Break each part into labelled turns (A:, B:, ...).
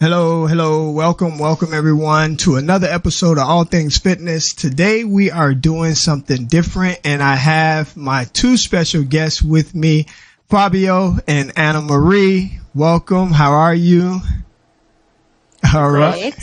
A: Hello. Welcome everyone to another episode of All Things Fitness. Today we are doing something different, and I have my two special guests with me, Fabio and Anna Marie. Welcome. How are you? All right.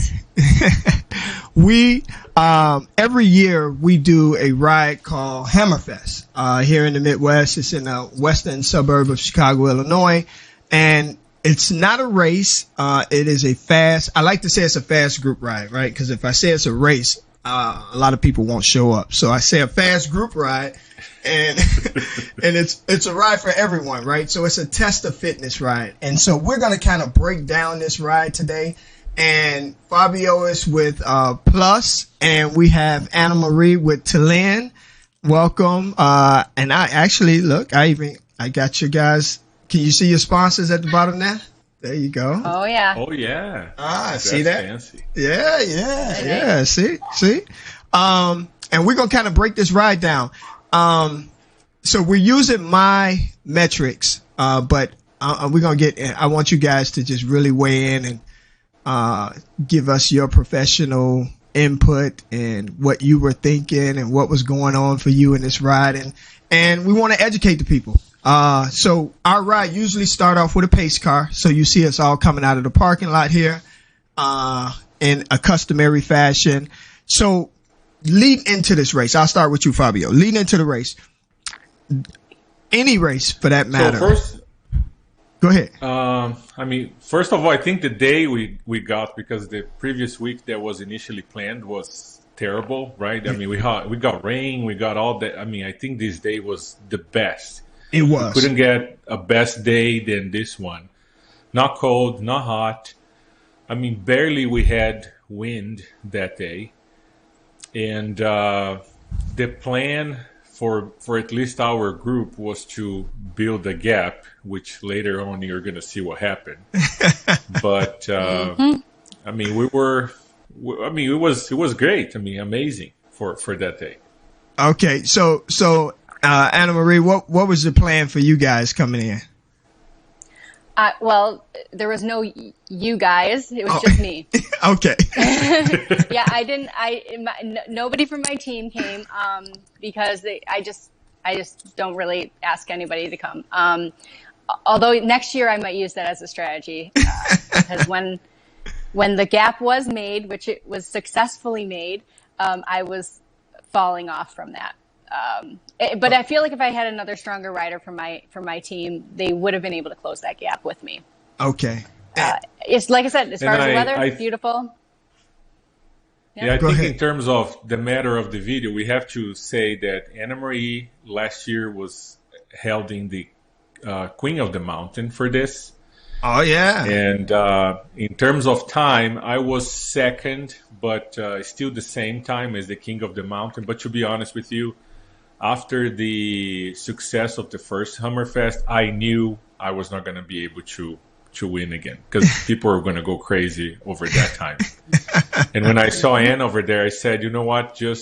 A: We every year we do a ride called Hammerfest here in the Midwest. It's in the western suburb of Chicago, Illinois, and it's not a race. It is a fast. I like to say it's a fast group ride, right? Because if I say it's a race, a lot of people won't show up. So I say a fast group ride, and and it's a ride for everyone, right? So it's a test of fitness ride, and so we're gonna kind of break down this ride today. And Fabio is with Plus, and we have Anna Marie with Delaney. Welcome. And I actually look. I got you guys. Can you see your sponsors at the bottom there? There you go.
B: Oh yeah.
A: See that?
C: Fancy.
A: Yeah. See. And we're gonna kind of break this ride down. So we're using my metrics, but we're gonna I want you guys to just really weigh in and give us your professional input and what you were thinking and what was going on for you in this ride, and we want to educate the people. So our ride usually start off with a pace car. So you see us all coming out of the parking lot here, in a customary fashion. So lead into this race. I'll start with you, Fabio. Lead into the race. Any race for that matter.
C: So first,
A: go ahead.
C: First of all, I think the day we got, because the previous week that was initially planned was terrible, right? I mean, we got rain, we got all that. I mean, I think this day was the best.
A: It was.
C: We couldn't get a best day than this one. Not cold, not hot. I mean, barely we had wind that day. And the plan for at least our group was to build a gap, which later on you're going to see what happened. But, I mean, it was great. I mean, amazing for that day.
A: Okay. So, Anna Marie, what was the plan for you guys coming in?
B: Well, there was no you guys. It was just me.
A: Okay.
B: Yeah, nobody from my team came because I just don't really ask anybody to come. Although next year I might use that as a strategy because when the gap was made, which it was successfully made, I was falling off from that. But I feel like if I had another stronger rider from my team, they would have been able to close that gap with me.
A: Okay.
B: It's like I said, as far as the weather, it's beautiful.
C: Yeah, I think in terms of the matter of the video, we have to say that Anna Marie last year was holding the Queen of the Mountain for this.
A: Oh, yeah.
C: And in terms of time, I was second, but still the same time as the King of the Mountain. But to be honest with you, after the success of the first Hammerfest, I knew I was not going to be able to win again because people were going to go crazy over that time. And when I saw Anne over there, I said, you know what? Keep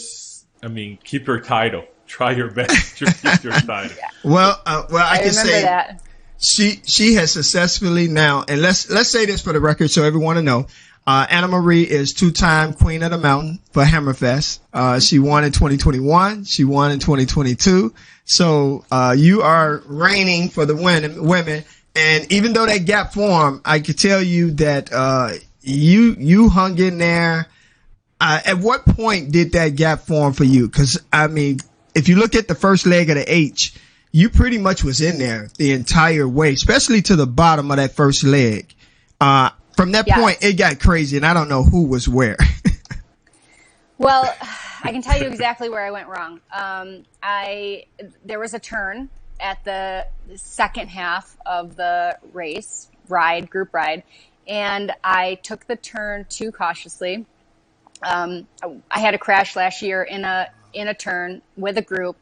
C: your title. Try your best to keep your title.
A: Well, I can say
B: that.
A: She has successfully now, and let's say this for the record so everyone will know. Anna Marie is two-time Queen of the Mountain for Hammerfest. She won in 2021. She won in 2022. So you are reigning for the women. And even though that gap formed, I could tell you that you hung in there. At what point did that gap form for you? Because, I mean, if you look at the first leg of the H, you pretty much was in there the entire way, especially to the bottom of that first leg. From that point, it got crazy, and I don't know who was where.
B: Well, I can tell you exactly where I went wrong. There was a turn at the second half of the group ride, and I took the turn too cautiously. I had a crash last year in a turn with a group,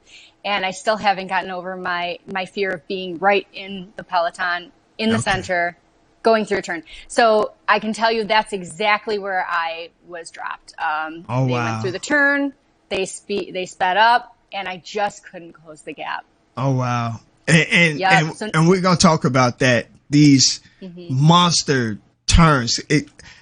B: and I still haven't gotten over my fear of being right in the peloton in the center going through a turn. So I can tell you that's exactly where I was dropped. They went through the turn, they sped up, and I just couldn't close the gap.
A: Oh, wow. And we're going to talk about that. These monster turns.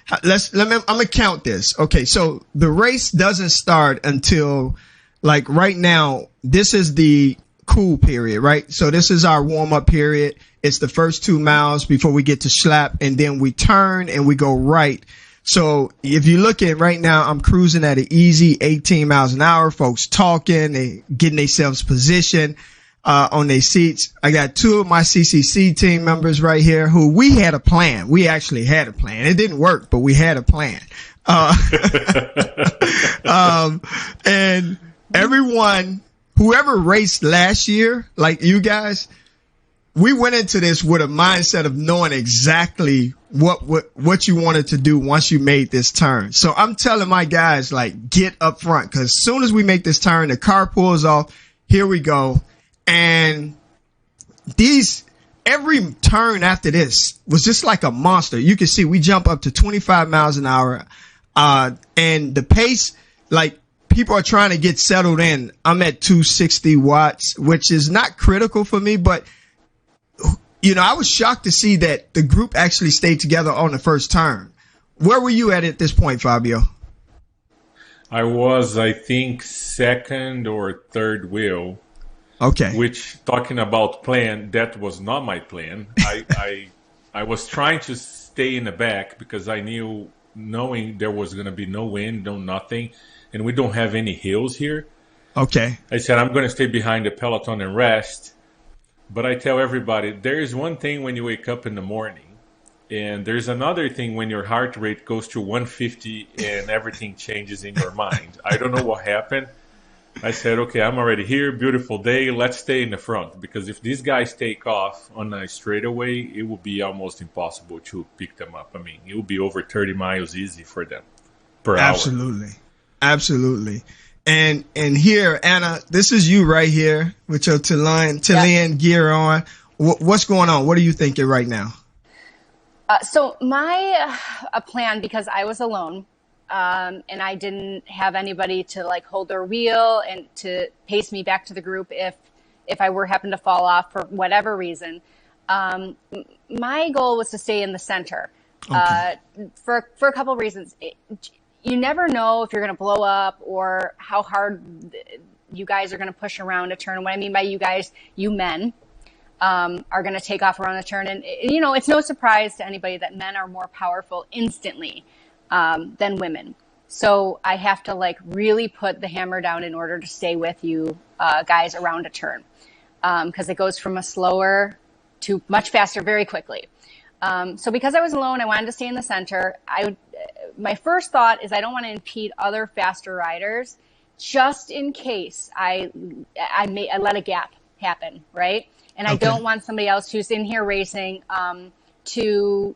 A: I'm gonna count this. Okay, so the race doesn't start until, like, right now. This is the cool period, right? So this is our warm up period. It's the first 2 miles before we get to Schlapp, and then we turn and we go right. So if you look at right now, I'm cruising at an easy 18 miles an hour. Folks talking, they getting themselves positioned on their seats. I got 2 of my CCC team members right here who we had a plan. We actually had a plan. It didn't work, but we had a plan. And everyone, whoever raced last year, like you guys, we went into this with a mindset of knowing exactly what you wanted to do once you made this turn. So I'm telling my guys, like, get up front, because as soon as we make this turn, the car pulls off. Here we go. And every turn after this was just like a monster. You can see we jump up to 25 miles an hour. And the pace, like, people are trying to get settled in. I'm at 260 watts, which is not critical for me, but I was shocked to see that the group actually stayed together on the first turn. Where were you at this point, Fabio?
C: I was, I think, second or third wheel.
A: Okay.
C: Which, talking about plan, that was not my plan. I was trying to stay in the back because I knowing there was going to be no wind, no nothing, and we don't have any hills here.
A: Okay.
C: I said, I'm going to stay behind the peloton and rest. But I tell everybody, there is one thing when you wake up in the morning, and there's another thing when your heart rate goes to 150 and everything changes in your mind. I don't know what happened. I said, okay, I'm already here, beautiful day, let's stay in the front. Because if these guys take off on a straightaway, it will be almost impossible to pick them up. I mean, it will be over 30 miles easy for them per hour.
A: Absolutely. And here, Anna, this is you right here with your Chilean gear on. What's going on? What are you thinking right now?
B: So my plan, because I was alone, and I didn't have anybody to, like, hold their wheel and to pace me back to the group if I happened to fall off for whatever reason. My goal was to stay in the center. Okay. For a couple of reasons. You never know if you're going to blow up or how hard you guys are going to push around a turn. What I mean by you guys, you men, are going to take off around a turn. And, it's no surprise to anybody that men are more powerful instantly than women. So I have to, like, really put the hammer down in order to stay with you guys around a turn, because it goes from a slower to much faster very quickly. So because I was alone, I wanted to stay in the center. My first thought is I don't want to impede other faster riders, just in case I let a gap happen, right? And I don't want somebody else who's in here racing to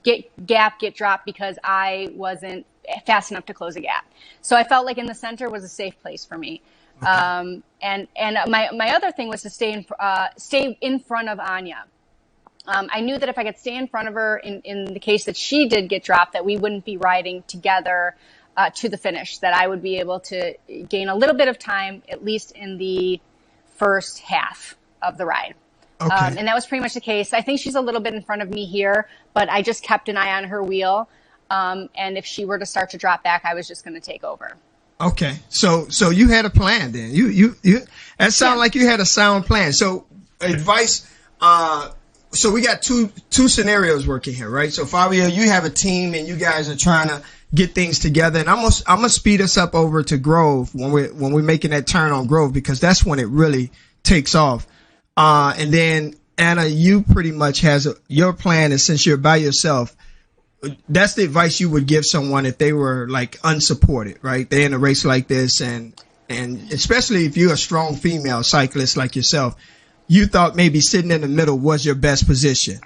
B: get dropped because I wasn't fast enough to close a gap. So I felt like in the center was a safe place for me. Okay. And my other thing was to stay in front of Anya. I knew that if I could stay in front of her in the case that she did get dropped, that we wouldn't be riding together to the finish, that I would be able to gain a little bit of time, at least in the first half of the ride. Okay. And that was pretty much the case. I think she's a little bit in front of me here, but I just kept an eye on her wheel. And if she were to start to drop back, I was just going to take over.
A: Okay. So you had a plan then. You that sounded like you had a sound plan. So advice, so we got two scenarios working here, right? So Fabio, you have a team and you guys are trying to get things together, and I'm gonna speed us up over to Grove when we're making that turn on Grove, because that's when it really takes off. And then Anna, you pretty much your plan is, since you're by yourself, that's the advice you would give someone if they were, like, unsupported, right? They're in a race like this, and especially if you're a strong female cyclist like yourself, you thought maybe sitting in the middle was your best position.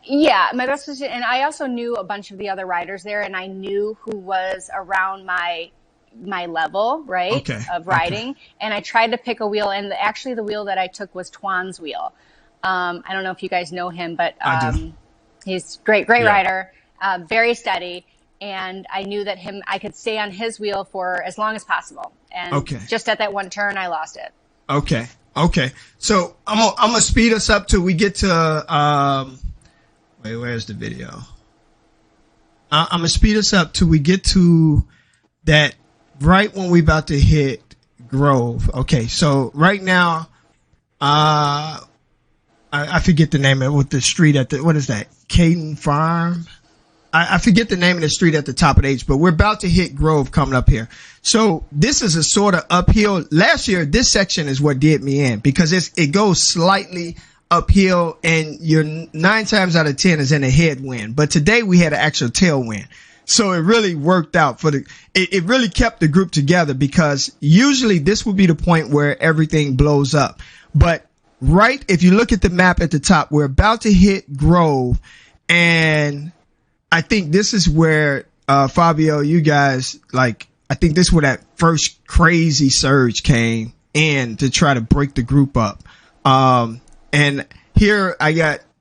B: Yeah, my best position. And I also knew a bunch of the other riders there, and I knew who was around my level, right, of riding. Okay. And I tried to pick a wheel, and actually the wheel that I took was Twan's wheel. I don't know if you guys know him, but he's great rider, very steady. And I knew that I could stay on his wheel for as long as possible. And just at that one turn, I lost it. Okay.
A: So I'm gonna speed us up till we get to Wait, where's the video? I'm going to speed us up till we get to that right when we about to hit Grove. Okay, so right now, I forget the name of it with the street at the, what is that? Caden Farm? I forget the name of the street at the top of the H, but we're about to hit Grove coming up here. So this is a sort of uphill. Last year, this section is what did me in because it goes slightly uphill and you're 9 times out of 10 is in a headwind. But today we had an actual tailwind. So it really worked out it really kept the group together because usually this would be the point where everything blows up. But right, if you look at the map at the top, we're about to hit Grove, and I think this is where, Fabio, you guys, like, I think this is where that first crazy surge came in to try to break the group up. And here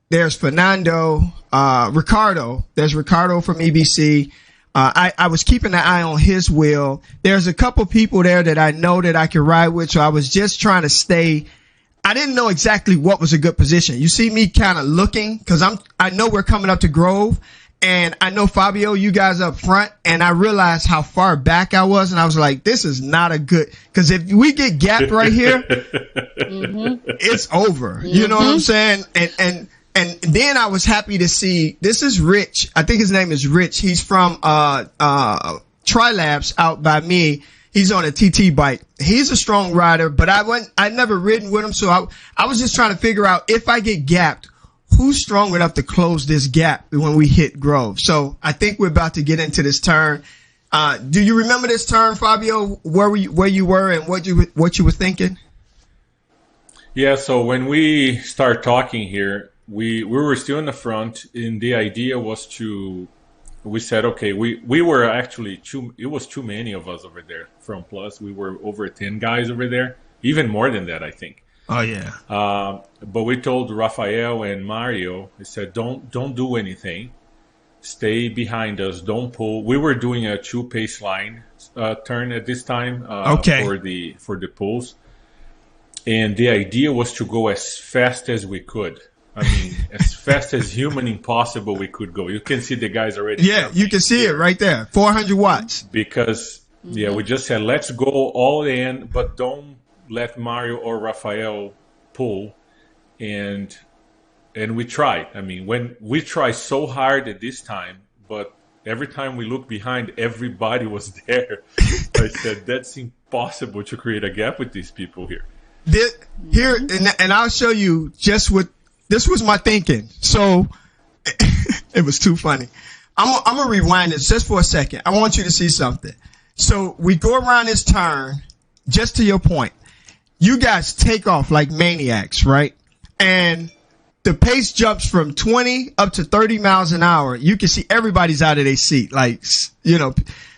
A: there's Fernando, Ricardo. There's Ricardo from EBC. I was keeping an eye on his wheel. There's a couple people there that I know that I can ride with, so I was just trying to stay. I didn't know exactly what was a good position. You see me kind of looking because I know we're coming up to Grove. And I know, Fabio, you guys up front, and I realized how far back I was, and I was like, this is not a good, because if we get gapped right here, it's over. You know what I'm saying? And then I was happy to see, this is Rich. I think his name is Rich. He's from Trilabs out by me. He's on a TT bike. He's a strong rider, but I never ridden with him, so I was just trying to figure out if I get gapped, who's strong enough to close this gap when we hit Grove? So I think we're about to get into this turn. Do you remember this turn, Fabio? Where you were and what you were thinking?
C: Yeah. So when we start talking here, we were still in the front, and the idea was we said, okay, we were actually it was too many of us over there from Plus. We were over 10 guys over there, even more than that, I think.
A: Oh yeah.
C: But we told Rafael and Mario, we said, don't do anything. Stay behind us. Don't pull. We were doing a 2-pace line turn at this time for the pulls. And the idea was to go as fast as we could. I mean, as fast as humanly possible we could go. You can see the guys already.
A: Yeah, you can see it right there. 400 watts.
C: Because, we just said, let's go all in, but don't let Mario or Rafael pull, and we tried. I mean, when we tried so hard at this time, but every time we looked behind, everybody was there. I said, that's impossible to create a gap with these people here. And I'll show you just what this was my thinking. So it was too funny. I'm gonna rewind this just for a second. I want you to see something. So we go around this turn, just to your point. You guys take off like maniacs, right? And the pace jumps from 20 up to 30 miles an hour. You can see everybody's out of their seat. Like,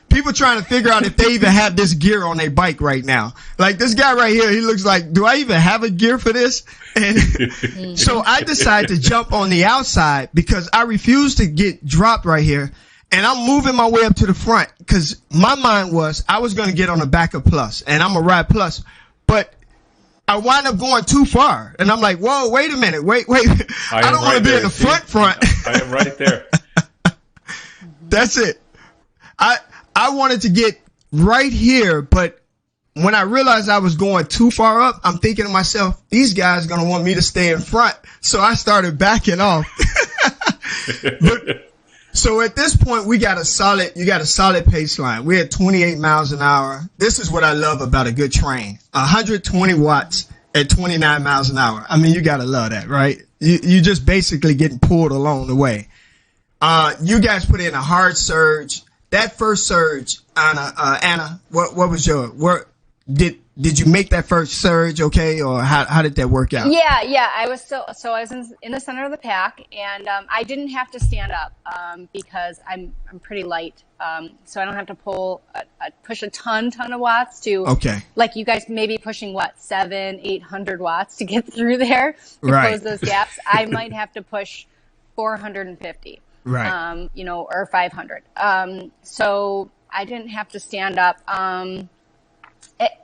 C: people trying to figure out if they even have this gear on their bike right now. Like this guy right here, he looks like, do I even have a gear for this? And so I decided to jump on the outside because I refuse to get dropped right here. And I'm moving my way up to the front because my mind was I was going to get on the back of Plus and I'm going to ride Plus. But I wind up going too far. And I'm like, whoa, wait a minute. Wait. I don't want to be in the front. I am right there.
A: That's it. I wanted to get right here, but when I realized I was going too far up, I'm thinking to myself, these guys are going to want me to stay in front. So I started backing off. So at this point, you got a solid pace line. We're at 28 miles an hour. This is what I love about a good train. 120 watts at 29 miles an hour. I mean, you got to love that, right? You just basically getting pulled along the way. You guys put in a hard surge. That first surge, Anna, what was did you make that first surge okay, or how did that work out?
B: Yeah. I was I was in the center of the pack, and I didn't have to stand up because I'm pretty light, so I don't have to push a ton of watts to like you guys maybe pushing 700-800 watts to get through there to close those gaps. I might have to push 450, right? Or 500. So I didn't have to stand up.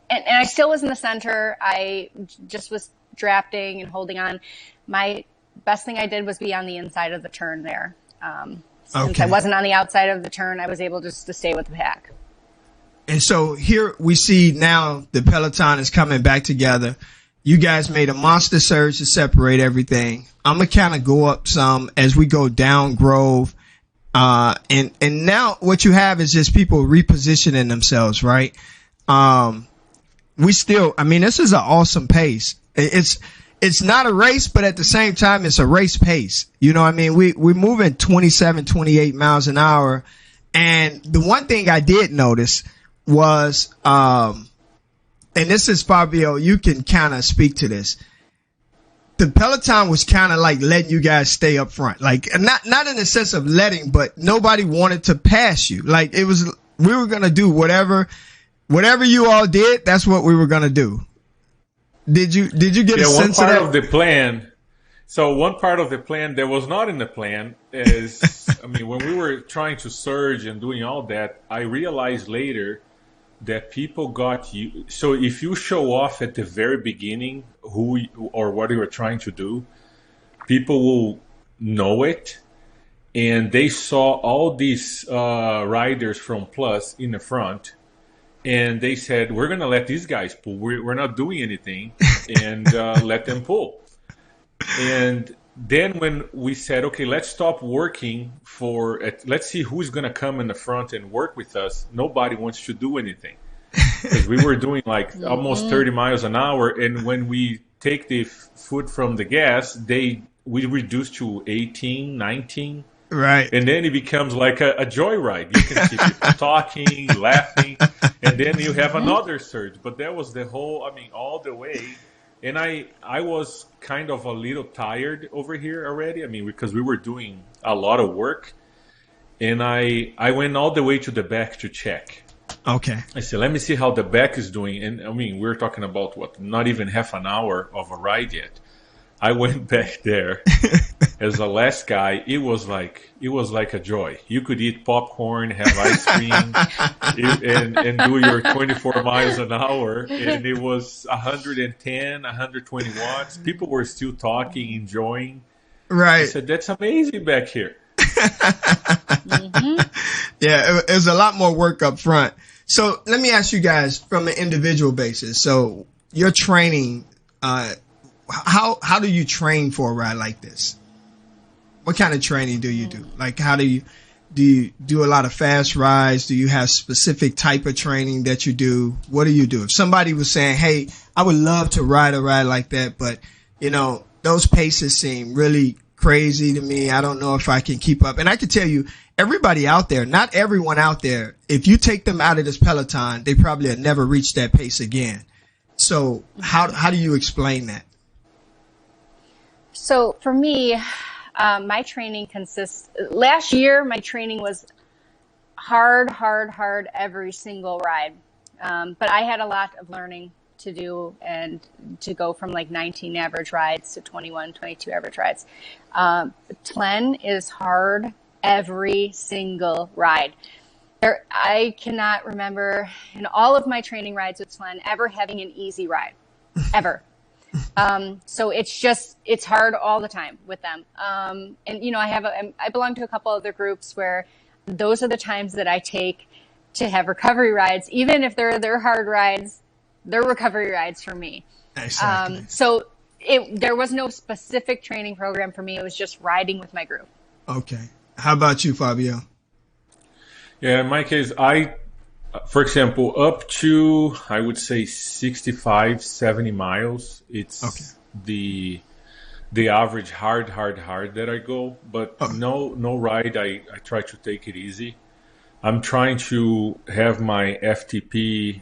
B: And I still was in the center. I just was drafting and holding on. My best thing I did was be on the inside of the turn there. Since
A: Okay.
B: I wasn't on the outside of the turn, I was able just to stay with the pack.
A: And so here we see now the Peloton is coming back together. You guys made a monster surge to separate everything. I'm going to kind of go up some as we go down Grove. And now what you have is just people repositioning themselves, right? This is an awesome pace. It's not a race, but at the same time, it's a race pace. You know what I mean? We're moving 27, 28 miles an hour. And the one thing I did notice was, and this is Fabio, you can kind of speak to this. The Peloton was kind of like letting you guys stay up front. Like, not in the sense of letting, but nobody wanted to pass you. Like, we were going to do whatever you all did, that's what we were going to do. Did you get a sense of that?
C: One part of the plan. So one part of the plan that was not in the plan is, when we were trying to surge and doing all that, I realized later that people got you. So if you show off at the very beginning who or what you were trying to do, people will know it. And they saw all these riders from Plus in the front. And they said, we're going to let these guys pull. We're not doing anything. And let them pull. And then when we said, okay, let's stop working let's see who's going to come in the front and work with us. Nobody wants to do anything. Because we were doing like almost 30 miles an hour. And when we take the foot from the gas, we reduce to 18, 19.
A: Right.
C: And then it becomes like a joyride. You can see people talking, laughing, and then you have another surge. But that was the whole, all the way. And I was kind of a little tired over here already. Because we were doing a lot of work. And I went all the way to the back to check.
A: Okay.
C: I said, let me see how the back is doing. And we're talking about not even half an hour of a ride yet. I went back there as the last guy. It was like a joy. You could eat popcorn, have ice cream, and do your 24 miles an hour. And it was 110, 120 watts. People were still talking, enjoying.
A: Right.
C: I said, that's amazing back here.
A: Yeah, it was a lot more work up front. So let me ask you guys from an individual basis. So your training, how do you train for a ride like this? What kind of training do you do? Like, how do you do a lot of fast rides? Do you have specific type of training that you do? What do you do? If somebody was saying, hey, I would love to ride a ride like that, but those paces seem really crazy to me. I don't know if I can keep up. And I can tell you, everybody out there, not everyone out there, if you take them out of this Peloton, they probably have never reached that pace again. So how do you explain that?
B: So for me, my training consists, last year, my training was hard every single ride. But I had a lot of learning to do and to go from like 19 average rides to 21, 22 average rides. Tlen is hard every single ride. I cannot remember in all of my training rides with Tlen ever having an easy ride, ever. So it's hard all the time with them. And I belong to a couple other groups where those are the times that I take to have recovery rides, even if they're hard rides, they're recovery rides for me.
A: Exactly.
B: So there was no specific training program for me. It was just riding with my group.
A: Okay. How about you, Fabio?
C: Yeah, in my case, for example, up to, I would say 65, 70 miles, it's okay. The average hard that I go, but no ride, I try to take it easy. I'm trying to have my FTP,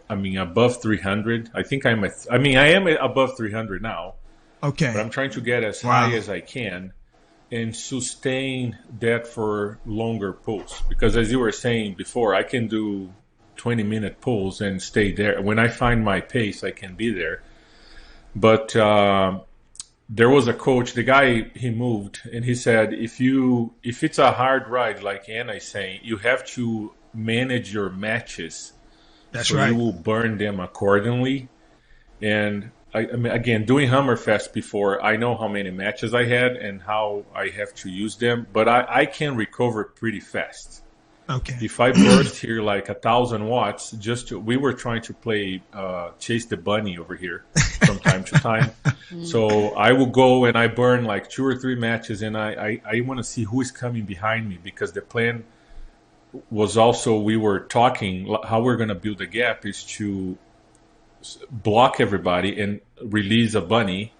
C: above 300. I think I am above 300 now.
A: Okay.
C: But I'm trying to get as high as I can and sustain that for longer pulls. Because as you were saying before, I can do 20-minute pulls and stay there. When I find my pace, I can be there. But there was a coach, the guy, he moved, and he said, if it's a hard ride, like Anna is saying, you have to manage your matches.
A: That's
C: so
A: right.
C: You will burn them accordingly. And I mean, again, doing Hammerfest before, I know how many matches I had and how I have to use them, but I can recover pretty fast.
A: Okay.
C: If I burst here like 1,000 watts, we were trying to play Chase the Bunny over here from time to time. So I will go and I burn like 2 or 3 matches, and I want to see who is coming behind me, because the plan was also, we were talking how we're going to build a gap is to block everybody and release a bunny.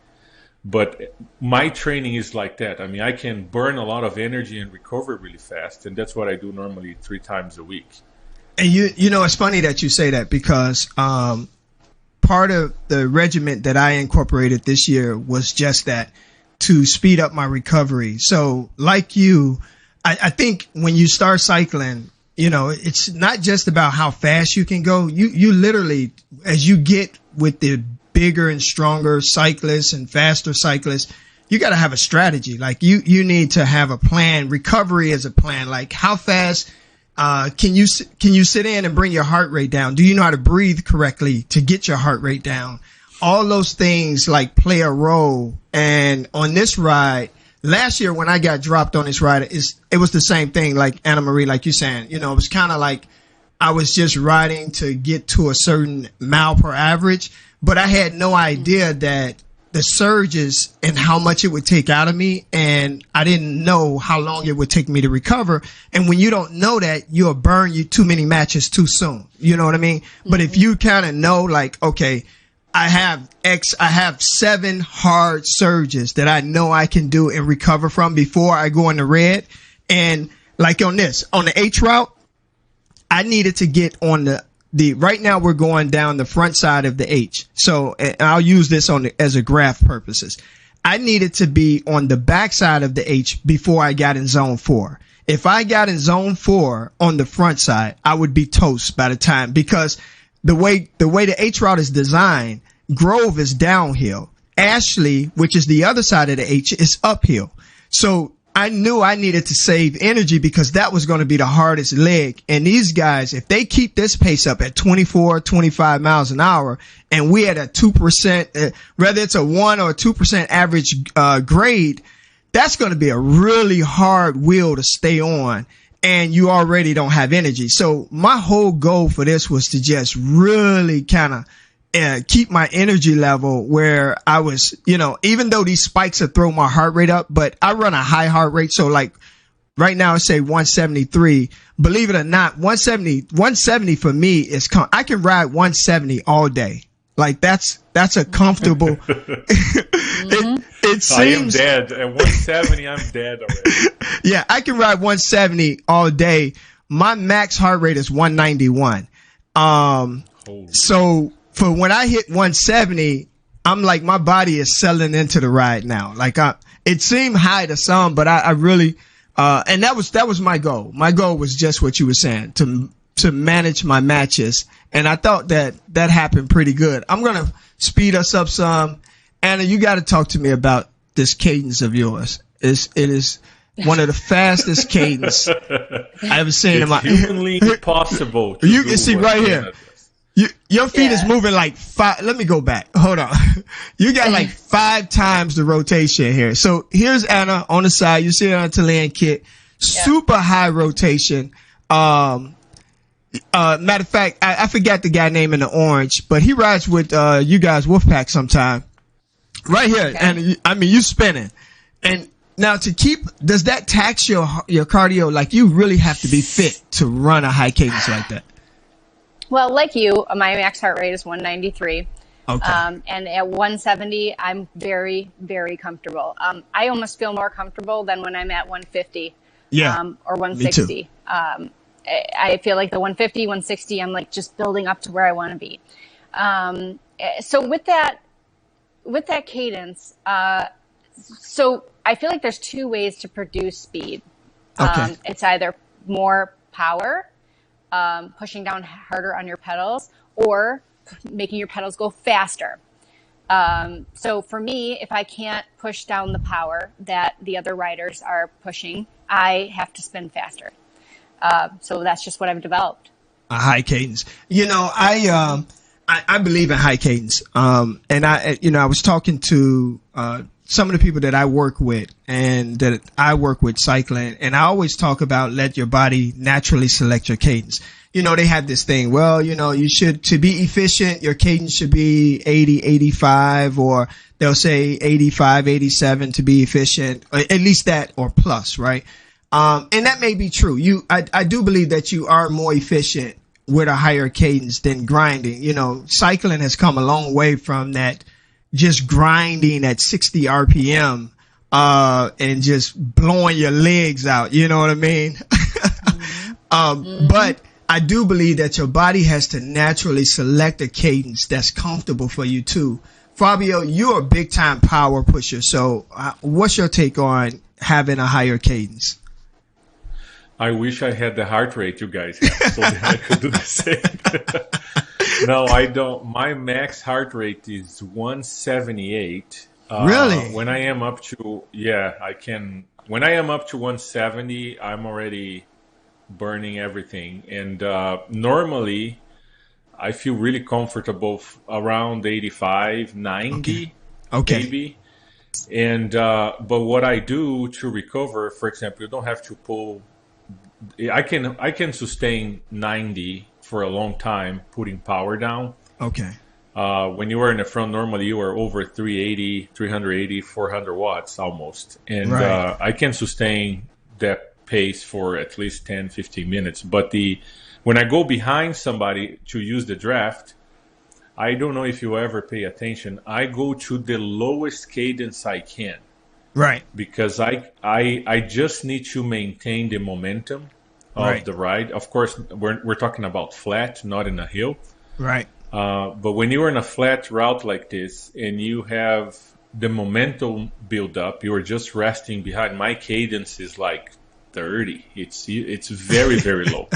C: But my training is like that. I mean, I can burn a lot of energy and recover really fast, and that's what I do normally 3 times a week.
A: And you know, it's funny that you say that, because part of the regiment that I incorporated this year was just that, to speed up my recovery. So like you, I think when you start cycling, you know, it's not just about how fast you can go. You literally, as you get with the bigger and stronger cyclists and faster cyclists, you got to have a strategy. Like you need to have a plan. Recovery is a plan. Like how fast can you sit in and bring your heart rate down? Do you know how to breathe correctly to get your heart rate down? All those things like play a role. And on this ride, last year when I got dropped on this ride, it was the same thing. Like Anna Marie, like you saying, you know, it was kind of like I was just riding to get to a certain mile per average, but I had no idea that the surges and how much it would take out of me, and I didn't know how long it would take me to recover. And when you don't know that, you'll burn you too many matches too soon. You know what I mean? But if you kind of know, like, okay, I have 7 hard surges that I know I can do and recover from before I go in the red. And like on the H route, I needed to get on right now we're going down the front side of the H. So I'll use this as a graph purposes. I needed to be on the back side of the H before I got in zone 4. If I got in zone 4 on the front side, I would be toast by the time, because the way the H route is designed, Grove is downhill. Ashley, which is the other side of the H, is uphill. So I knew I needed to save energy, because that was going to be the hardest leg. And these guys, if they keep this pace up at 24, 25 miles an hour, and we at a 2%, whether it's a 1 or 2% average grade, that's going to be a really hard wheel to stay on. And you already don't have energy. So my whole goal for this was to just really kind of keep my energy level where I was, you know, even though these spikes have thrown my heart rate up, but I run a high heart rate. So like right now, I say 173. Believe it or not, 170 for me is, I can ride 170 all day. Like that's a comfortable. It seems
C: I am dead at 170. I'm dead already.
A: Yeah, I can ride 170 all day. My max heart rate is 191. So for when I hit 170, I'm like, my body is settling into the ride now. Like it seemed high to some, but I really, and that was my goal. My goal was just what you were saying, to manage my matches. And I thought that happened pretty good. I'm going to speed us up some. Anna, you got to talk to me about this cadence of yours. It is one of the fastest cadence I ever seen in my
C: humanly possible.
A: You can see right here. Your feet is moving like 5. Let me go back. Hold on. You got like 5 times the rotation here. So here's Anna on the side. You see her on Delaney kit. Super high rotation. Matter of fact, I forgot the guy name in the orange, but he rides with you guys Wolfpack sometime. Right here. Okay. And I mean, you spinning. And now does that tax your cardio? Like you really have to be fit to run a high cadence like that.
B: Well, like you, my max heart rate is 193.
A: Okay.
B: And at 170, I'm very, very comfortable. I almost feel more comfortable than when I'm at 150. Or 160. Me too. I feel like the 150, 160, I'm like just building up to where I want to be. So with that cadence, so I feel like there's 2 ways to produce speed.
A: Okay.
B: It's either more power, pushing down harder on your pedals, or making your pedals go faster. So for me, if I can't push down the power that the other riders are pushing, I have to spin faster. So that's just what I've developed.
A: A high cadence. You know, I believe in high cadence. And I was talking to, some of the people that I work with and that I work with cycling, and I always talk about let your body naturally select your cadence. They have this thing, well, you should, to be efficient, your cadence should be 80, 85, or they'll say 85, 87 to be efficient, or at least that or plus, right? And that may be true. I do believe that you are more efficient with a higher cadence than grinding. Cycling has come a long way from that, just grinding at 60 RPM, and just blowing your legs out. You know what I mean? But I do believe that your body has to naturally select a cadence that's comfortable for you too. Fabio, you're a big time power pusher. So what's your take on having a higher cadence?
C: I wish I had the heart rate you guys have so that I could do the same. No, I don't. My max heart rate is 178.
A: Really?
C: When I am up to, I can. When I am up to 170, I'm already burning everything. And normally, I feel really comfortable around 85, 90,
A: okay.
C: maybe. And but what I do to recover, for example, you don't have to pull. I can sustain 90 for a long time putting power down.
A: Okay.
C: When you were in the front, normally you were over 380, 380, 400 watts almost. And
A: right.
C: I can sustain that pace for at least 10, 15 minutes. But when I go behind somebody to use the draft, I don't know if you ever pay attention. I go to the lowest cadence I can.
A: Right.
C: Because I just need to maintain the momentum of the ride. Of course, we're talking about flat, not in a hill.
A: Right.
C: But when you're in a flat route like this and you have the momentum build up, you're just resting behind. My cadence is like 30. It's very, very low.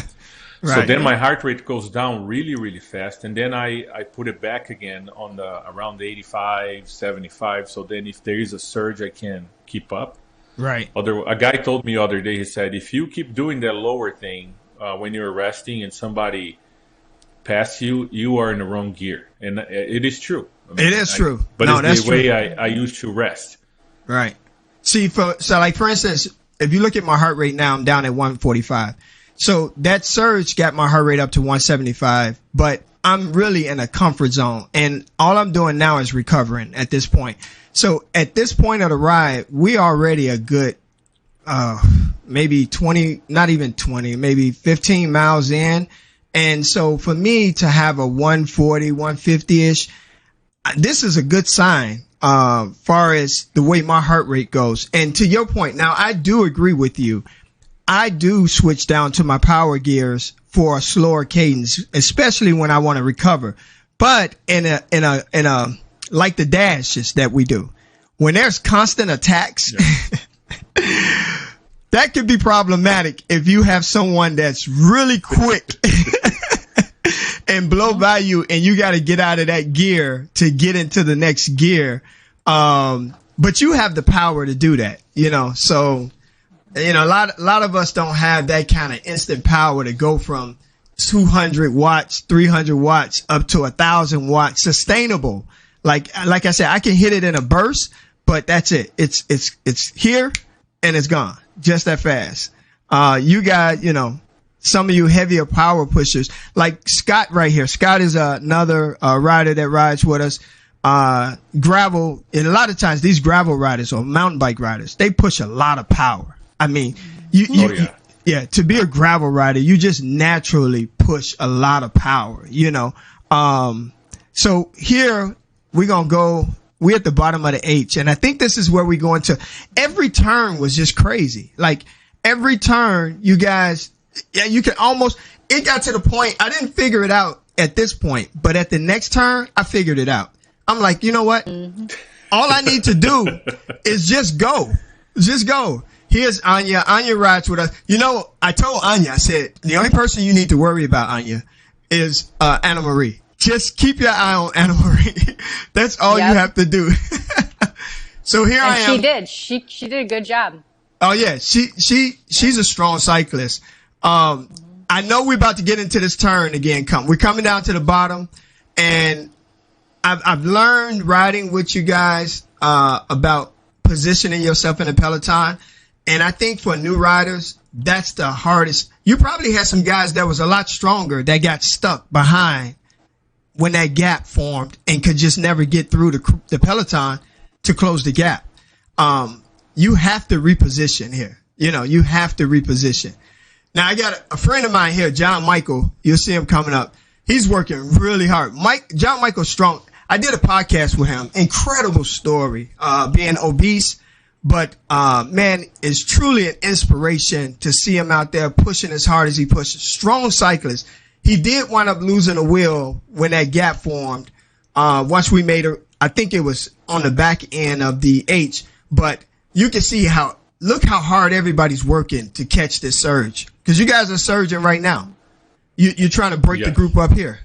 C: Right. So then my heart rate goes down really, really fast. And then I put it back again on the around 85, 75. So then if there is a surge, I can keep up.
A: Right.
C: A guy told me the other day, he said, if you keep doing that lower thing when you're resting and somebody pass you, you are in the wrong gear. And it is true.
A: It is true.
C: But it's the way I used to rest.
A: Right. See, for instance, if you look at my heart rate now, I'm down at 145. So that surge got my heart rate up to 175, but I'm really in a comfort zone. And all I'm doing now is recovering at this point. So at this point of the ride, we already a good, maybe 20, not even 20, maybe 15 miles in. And so for me to have a 140, 150-ish, this is a good sign, far as the way my heart rate goes. And to your point, now I do agree with you. I do switch down to my power gears for a slower cadence, especially when I want to recover. But in a like the dashes that we do, when there's constant attacks, that could be problematic if you have someone that's really quick and blow by you, and you got to get out of that gear to get into the next gear. But you have the power to do that, so. A lot of us don't have that kind of instant power to go from 200 watts, 300 watts up to 1,000 watts sustainable. Like I said, I can hit it in a burst, but that's it. It's here and it's gone just that fast. You got, some of you heavier power pushers like Scott right here. Scott is another rider that rides with us. Gravel, and a lot of times these gravel riders or mountain bike riders, they push a lot of power. I mean, to be a gravel rider, you just naturally push a lot of power, So here we're at the bottom of the H. And I think this is where we go into every turn was just crazy. Like every turn, you guys, you can it got to the point. I didn't figure it out at this point, but at the next turn, I figured it out. I'm like, you know what? All I need to do is just go. Just go. Here's Anya. Anya rides with us. I told Anya, I said, the only person you need to worry about, Anya, is Anna Marie. Just keep your eye on Anna Marie. That's all you have to do. So here I am.
B: She did. She did a good job.
A: Oh yeah, she's a strong cyclist. I know we're about to get into this turn again. We're coming down to the bottom, And I've learned riding with you guys about positioning yourself in a peloton. And I think for new riders, that's the hardest. You probably had some guys that was a lot stronger that got stuck behind when that gap formed and could just never get through the peloton to close the gap. You have to reposition here. You have to reposition. Now, I got a friend of mine here, John Michael. You'll see him coming up. He's working really hard. John Michael's strong. I did a podcast with him. Incredible story, being obese. But, man, it's truly an inspiration to see him out there pushing as hard as he pushes. Strong cyclist. He did wind up losing a wheel when that gap formed. Once we made I think it was on the back end of the H, but you can see look how hard everybody's working to catch this surge. Cause you guys are surging right now. You're trying to break the group up here.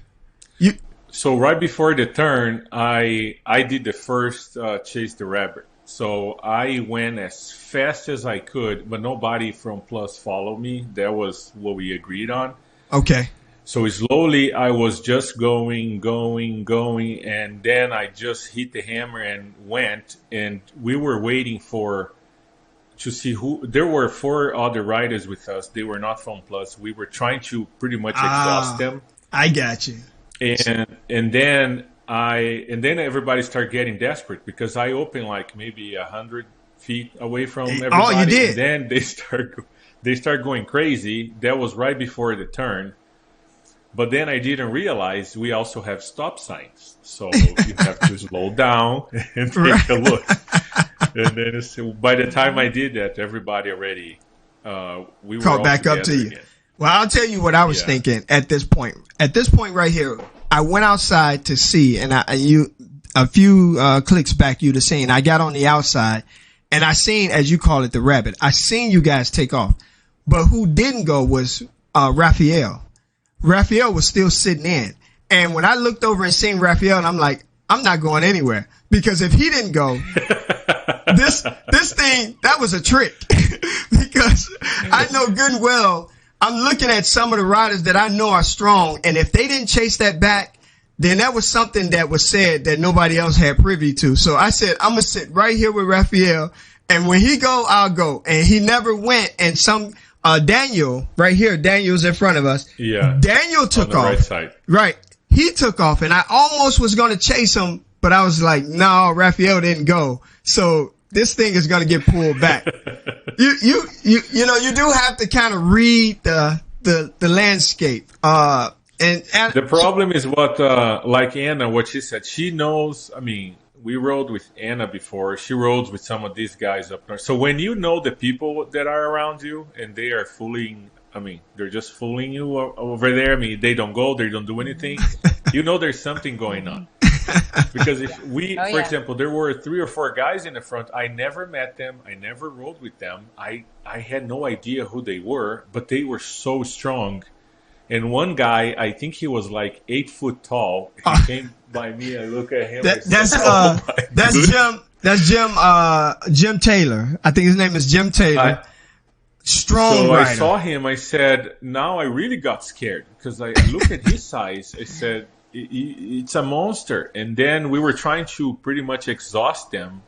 C: So right before the turn, I did the first Chase the Rabbit. So I went as fast as I could, but nobody from Plus followed me. That was what we agreed on.
A: Okay.
C: So slowly I was just going, and then I just hit the hammer and went. And we were waiting to see who. There were 4 other riders with us. They were not from Plus. We were trying to pretty much exhaust them.
A: I got you.
C: And then everybody started getting desperate because I opened like maybe 100 feet away from everybody.
A: Oh, you did.
C: And then they start going crazy. That was right before the turn. But then I didn't realize we also have stop signs. So you have to slow down and take a look. And then by the time I did that, everybody already we were
A: caught back up to you.
C: Again.
A: Well, I'll tell you what I was thinking at this point. At this point right here, I went outside to see, and a few clicks back you to see, I got on the outside, and I seen, as you call it, the rabbit. I seen you guys take off, but who didn't go was Raphael. Raphael was still sitting in, and when I looked over and seen Raphael, and I'm like, I'm not going anywhere because if he didn't go, this thing that was a trick because I know good and well. I'm looking at some of the riders that I know are strong, and if they didn't chase that back, then that was something that was said that nobody else had privy to. So I said, I'm going to sit right here with Raphael, and when he go, I'll go. And he never went, and Daniel, right here, Daniel's in front of us.
C: Yeah.
A: Daniel took
C: on the
A: off.
C: Right side.
A: Right. He took off, and I almost was going to chase him, but I was like, no, Raphael didn't go. So this thing is going to get pulled back. You do have to kind of read the landscape. And
C: the problem is like Anna, what she said. She knows. I mean, we rode with Anna before. She rode with some of these guys up north. So when you know the people that are around you and they are fooling, I mean, they're just fooling you over there. I mean, they don't go, they don't do anything. You know, there's something going on. Because if for example, there were 3 or 4 guys in the front. I never met them. I never rode with them. I had no idea who they were, but they were so strong. And one guy, I think he was like 8 foot tall. He came by me. I look at him.
A: That's Jim Taylor. I think his name is Jim Taylor. Strong rider.
C: I saw him. I said, now I really got scared because I looked at his size. I said, it's a monster. And then we were trying to pretty much exhaust them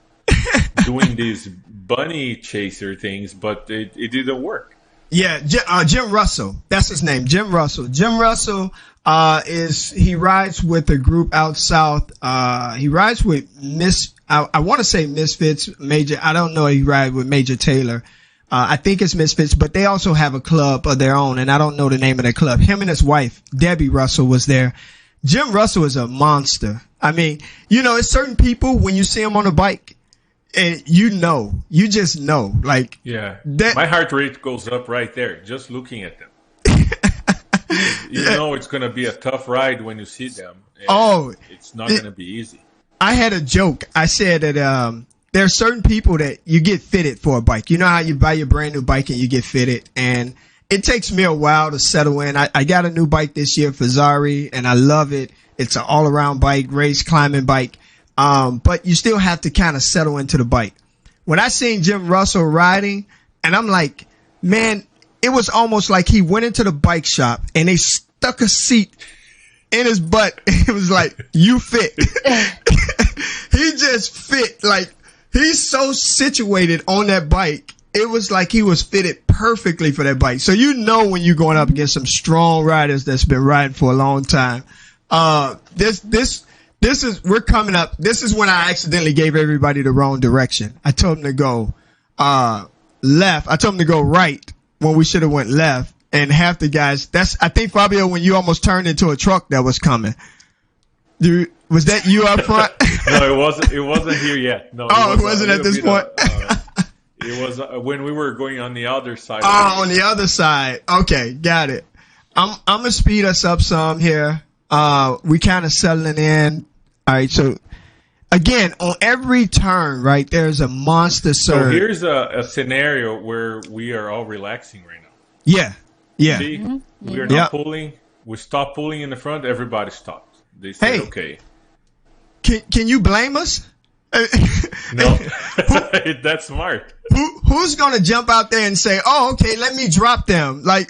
C: doing these bunny chaser things, but it didn't work.
A: Yeah, Jim Russell. That's his name, Jim Russell. Jim Russell he rides with a group out south. He rides with I want to say Misfits, Major. I don't know if he rides with Major Taylor. I think it's Misfits, but they also have a club of their own, and I don't know the name of their club. Him and his wife, Debbie Russell, was there. Jim Russell is a monster. I mean, it's certain people when you see them on a bike, and you just know, like,
C: my heart rate goes up right there just looking at them. You know it's going to be a tough ride when you see them. It's not going to be easy.
A: I had a joke. I said that there are certain people that you get fitted for a bike. You know how you buy your brand new bike and you get fitted, and it takes me a while to settle in. I got a new bike this year for Zari, and I love it. It's an all-around bike, race climbing bike. But you still have to kind of settle into the bike. When I seen Jim Russell riding, and I'm like, man, it was almost like he went into the bike shop and they stuck a seat in his butt. It was like, you fit. He just fit. Like, he's so situated on that bike. It was like he was fitted perfectly for that bike. So you know when you're going up against some strong riders that's been riding for a long time. This is, we're coming up. This is when I accidentally gave everybody the wrong direction. I told them to go left. I told them to go right when we should have went left. And half the guys, I think, Fabio, when you almost turned into a truck that was coming. Was that you up front?
C: No, it wasn't here yet. No.
A: It wasn't at this point.
C: It was when we were going on the other side.
A: Oh, on the other side. Okay, got it. I'm gonna speed us up some here. We kind of settling in. All right, so again, on every turn, right, there's a monster surge.
C: So here's a scenario where we are all relaxing right now.
A: Yeah.
C: See, we are not pulling. We stopped pulling in the front. Everybody stopped. They said, okay.
A: Can you blame us?
C: No, that's smart.
A: Who's gonna jump out there and say, "Oh, okay, let me drop them"? Like,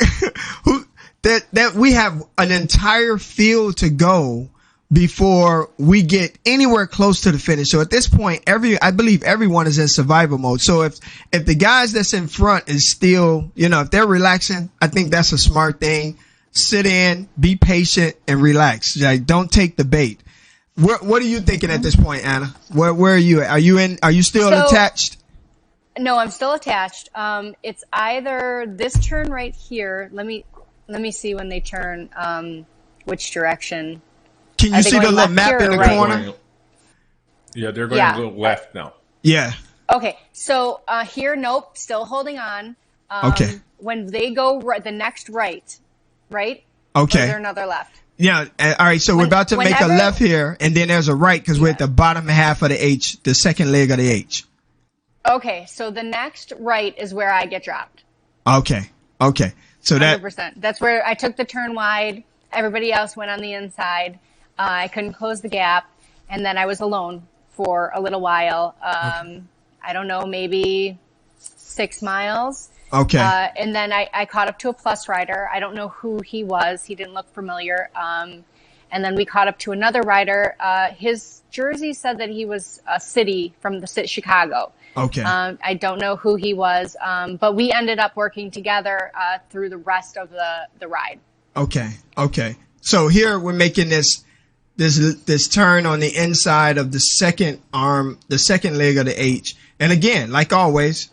A: that we have an entire field to go before we get anywhere close to the finish. So at this point, I believe everyone is in survival mode. So if the guys that's in front is still, if they're relaxing, I think that's a smart thing. Sit in, be patient, and relax. Like, don't take the bait. What are you thinking at this point, Anna? Where are you at? Are you still attached?
B: No, I'm still attached. It's either this turn right here. Let me see when they turn, which direction.
A: Can you see the little map in the corner?
C: Yeah, they're going to go left now.
A: Yeah.
B: Okay, so here, nope, still holding on.
A: Okay.
B: When they go the next right?
A: Okay.
B: Or is there another left?
A: Yeah. All right. So we're about to make a left here, and then there's a right because we're at the bottom half of the H, the second leg of the H.
B: Okay. So the next right is where I get dropped.
A: Okay. So
B: 100%. That's where I took the turn wide. Everybody else went on the inside. I couldn't close the gap, and then I was alone for a little while. I don't know, maybe 6 miles.
A: Okay.
B: And then I caught up to a plus rider. I don't know who he was. He didn't look familiar. And then we caught up to another rider. His jersey said that he was a city from the city, Chicago.
A: Okay.
B: I don't know who he was. But we ended up working together through the rest of the ride.
A: Okay. So here we're making this turn on the inside of the second arm, the second leg of the H. And again, like always,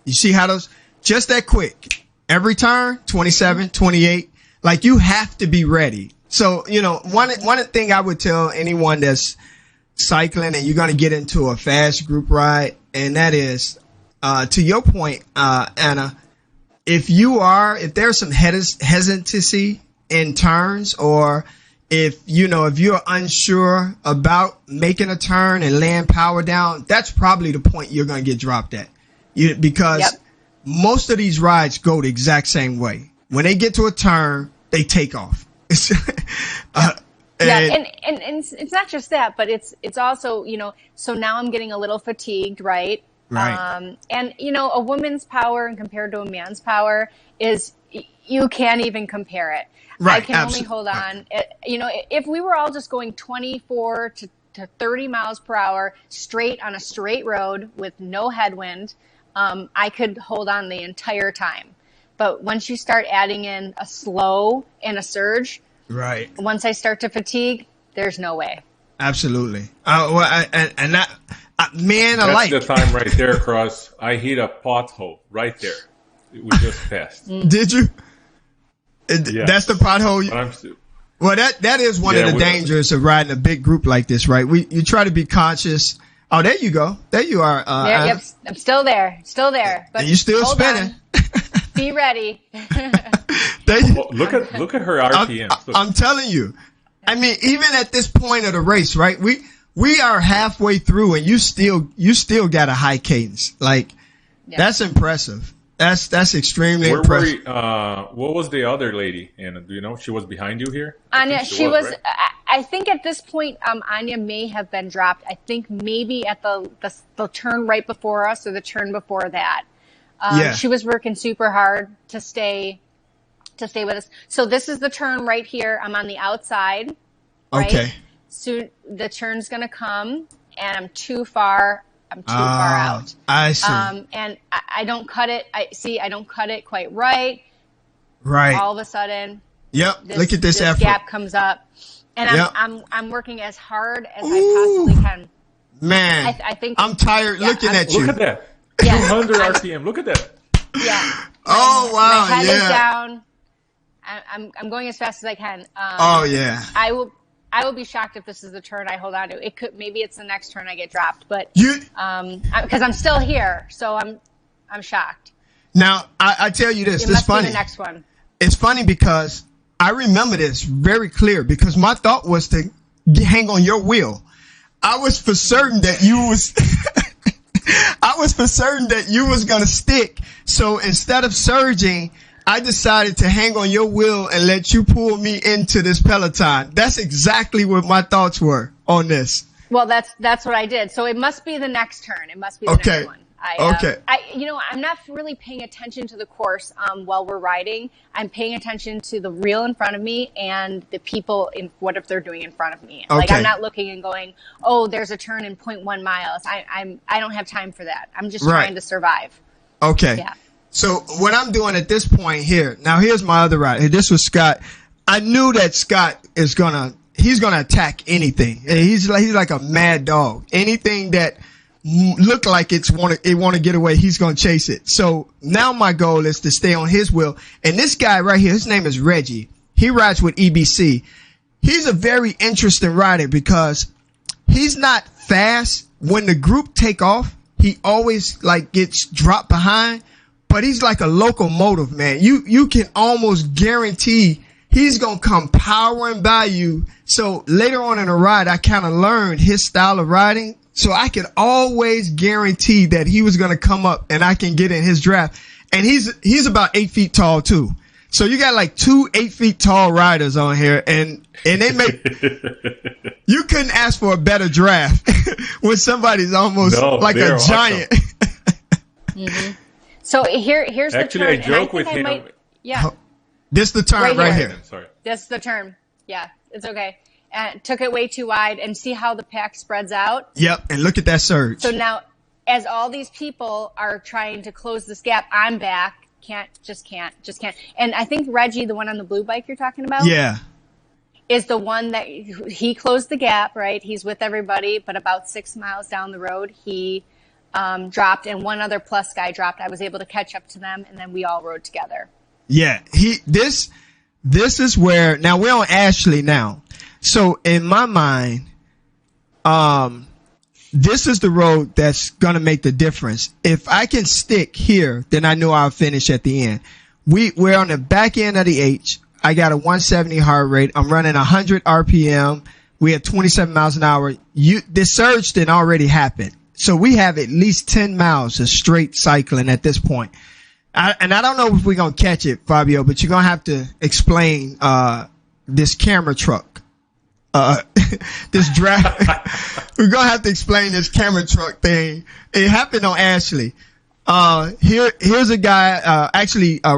A: you see how those, just that quick, every turn, 27, 28, like you have to be ready. So, one thing I would tell anyone that's cycling and you're going to get into a fast group ride, and that is, to your point, Anna, if there's some hesitancy in turns, or if you're unsure about making a turn and laying power down, that's probably the point you're going to get dropped at. Because most of these rides go the exact same way. When they get to a turn, they take off.
B: And it's not just that, but it's also, so now I'm getting a little fatigued, right?
A: Right.
B: And a woman's power and compared to a man's power is, you can't even compare it.
A: Right.
B: I can only hold on. If we were all just going 24 to 30 miles per hour straight on a straight road with no headwind, I could hold on the entire time. But once you start adding in a slow and a surge,
A: right.
B: Once I start to fatigue, there's no way.
A: Absolutely.
C: That's the time right there, Cross. I hit a pothole right there. We just passed.
A: Did you?
C: Yeah.
A: That's the pothole. Well, that is one of the dangers of riding a big group like this, right? You try to be conscious. Oh, there you go. There you are.
B: Yep, I'm still there. But
A: and you still spinning.
B: Be ready.
C: Look at her RPM.
A: I'm telling you. I mean, even at this point of the race, right? We are halfway through, and you still got a high cadence. Like, that's impressive. That's extremely impressive.
C: What was the other lady, Anna? Do you know? She was behind you here?
B: Anya, she was
C: right?
B: I think at this point, Anya may have been dropped. I think maybe at the turn right before us or the turn before that. She was working super hard to stay to stay with us. So this is the turn right here. I'm on the outside. Right?
A: Okay.
B: So the turn's going to come, and I'm too far out.
A: I see.
B: And I don't cut it. I don't cut it quite right.
A: Right.
B: All of a sudden,
A: yep. Look at this effort.
B: Gap comes up, and I'm working as hard as I possibly can.
A: Man,
B: I think
A: I'm tired looking at you.
C: Look at that.
B: Yeah.
C: 200 RPM. Look at that.
B: Yeah.
A: Oh wow.
B: My head
A: yeah.
B: is down. I'm going as fast as I can.
A: Oh yeah.
B: I will be shocked if this is the turn I hold on to. It could, maybe it's the next turn I get dropped, but because I'm still here, so I'm shocked.
A: Now I tell you this.
B: It
A: This
B: must
A: funny.
B: be the next one.
A: It's funny because I remember this very clear because my thought was to hang on your wheel. I was for certain that you was. I was for certain that you was gonna stick. So instead of surging, I decided to hang on your wheel and let you pull me into this Peloton. That's exactly what my thoughts were on this.
B: Well, that's what I did. So it must be the next turn. It must be the next one. I'm not really paying attention to the course while we're riding. I'm paying attention to the reel in front of me and the people in what if they're doing in front of me. Like I'm not looking and going, oh, there's a turn in 0.1 miles. I don't have time for that. I'm just trying to survive.
A: Okay.
B: Yeah.
A: So what I'm doing at this point here, now here's my other ride. This was Scott. I knew that Scott he's gonna attack anything. He's like a mad dog. Anything that look like it want to get away, he's going to chase it. So now my goal is to stay on his wheel. And this guy right here, his name is Reggie. He rides with EBC. He's a very interesting rider because he's not fast. When the group take off, he always gets dropped behind, but he's like a locomotive, man. You can almost guarantee he's going to come powering by you. So later on in the ride, I kind of learned his style of riding. So I could always guarantee that he was going to come up and I can get in his draft. And he's about 8 feet tall too. So you got like 2 8 feet tall riders on here and they make, you couldn't ask for a better draft when somebody's almost like a giant.
B: Mm-hmm. So here's
C: actually,
B: the turn.
C: I joke with him.
A: This the turn right here.
C: Sorry.
B: This is the turn. Yeah, it's okay. And took it way too wide, and see how the pack spreads out.
A: Yep, and look at that surge.
B: So now, as all these people are trying to close this gap, I'm back. Just can't. And I think Reggie, the one on the blue bike you're talking about, is the one that he closed the gap, right? He's with everybody, but about 6 miles down the road, he dropped, and one other plus guy dropped. I was able to catch up to them, and then we all rode together.
A: Yeah, this is where, now we're on Ashley now. So in my mind, this is the road that's going to make the difference. If I can stick here, then I know I'll finish at the end. We're on the back end of the H. I got a 170 heart rate. I'm running 100 RPM. We had 27 miles an hour. The surge didn't already happen. So we have at least 10 miles of straight cycling at this point. And I don't know if we're going to catch it, Fabio, but you're going to have to explain, this camera truck. This draft. We're going to have to explain this camera truck thing. It happened on Ashley. Here's a guy,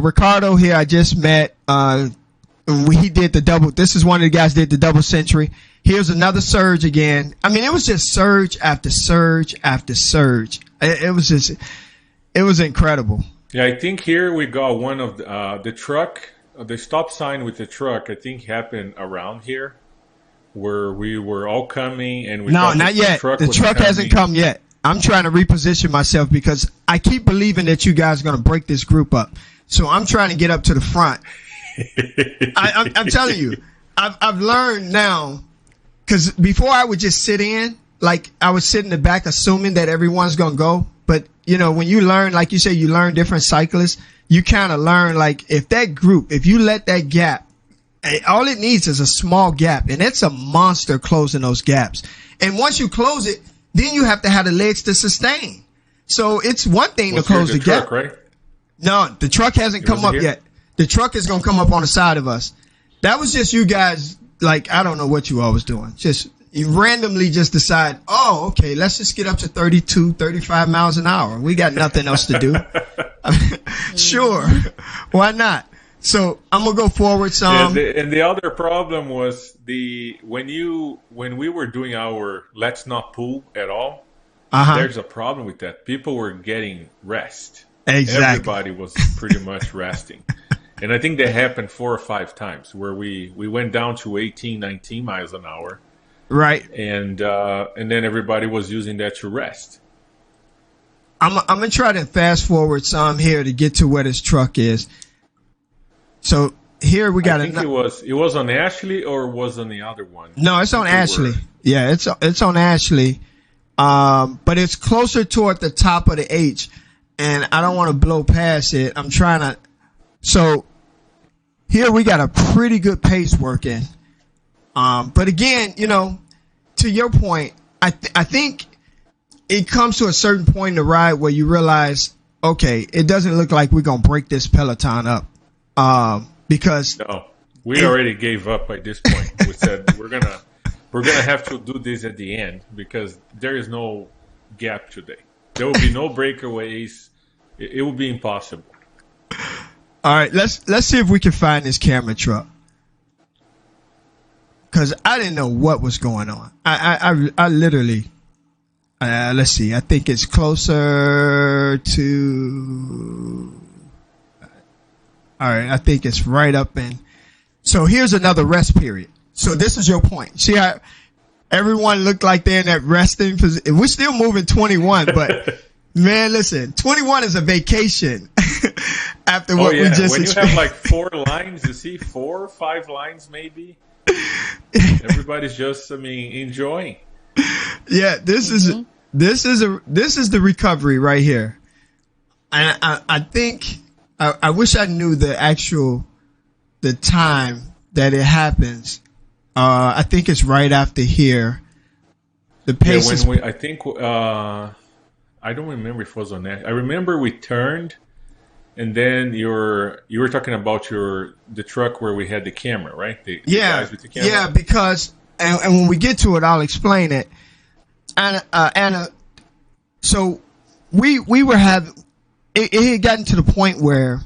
A: Ricardo here I just met. He did the double. This is one of the guys did the double century. Here's another surge again. I mean, it was just surge after surge after surge. It was incredible.
C: Yeah, I think here we got one of the truck, the stop sign with the truck, I think happened around here where we were all coming and we
A: not yet. The truck hasn't come yet. I'm trying to reposition myself because I keep believing that you guys are going to break this group up. So I'm trying to get up to the front. I'm telling you, I've learned now, because before I would just sit in, like I would sit in the back assuming that everyone's going to go. But, when you learn, like you say, you learn different cyclists, you kind of learn, like, if you let that gap, all it needs is a small gap, and it's a monster closing those gaps. And once you close it, then you have to have the legs to sustain. So it's one thing to close the gap.
C: Right?
A: No, the truck hasn't come up yet. The truck is going to come up on the side of us. That was just you guys, like, I don't know what you all was doing. Just, you randomly just decide, oh, okay, let's just get up to 32, 35 miles an hour. We got nothing else to do. Sure. Why not? So I'm gonna go forward some.
C: And the other problem was when we were doing our let's not pull at all. There's a problem with that. People were getting rest.
A: Exactly.
C: Everybody was pretty much resting. And I think that happened 4 or 5 times where we went down to 18, 19 miles an hour.
A: Right.
C: And then everybody was using that to rest.
A: I'm gonna try to fast forward some here to get to where this truck is. So here we got.
C: I think it was on Ashley or was on the other one.
A: No, it's on Ashley. Yeah, it's on Ashley. But it's closer toward the top of the H, and I don't want to blow past it. I'm trying to. So here we got a pretty good pace working. But again, to your point, I think it comes to a certain point in the ride where you realize, okay, it doesn't look like we're gonna break this Peloton up. Because
C: we already gave up by this point. We said we're gonna have to do this at the end because there is no gap today. There will be no breakaways. It will be impossible.
A: All right, let's see if we can find this camera truck. Because I didn't know what was going on. I literally. Let's see. I think it's closer to. All right, I think it's right up in. So here's another rest period. So this is your point. See how everyone looked like they're in that resting position. We're still moving 21, but man, listen, 21 is a vacation after what we just
C: when
A: experienced.
C: You have like 4 lines, you see 4 or 5 lines maybe. Everybody's just, enjoying.
A: Yeah, this is the recovery right here, and I think. I wish I knew the time that it happens. I think it's right after here. The pace is.
C: I think I don't remember if it was on that. I remember we turned, and then you were talking about the truck where we had the camera, right? The guys with the camera.
A: Yeah, because and when we get to it, I'll explain it. Anna, so we were having. It had gotten to the point where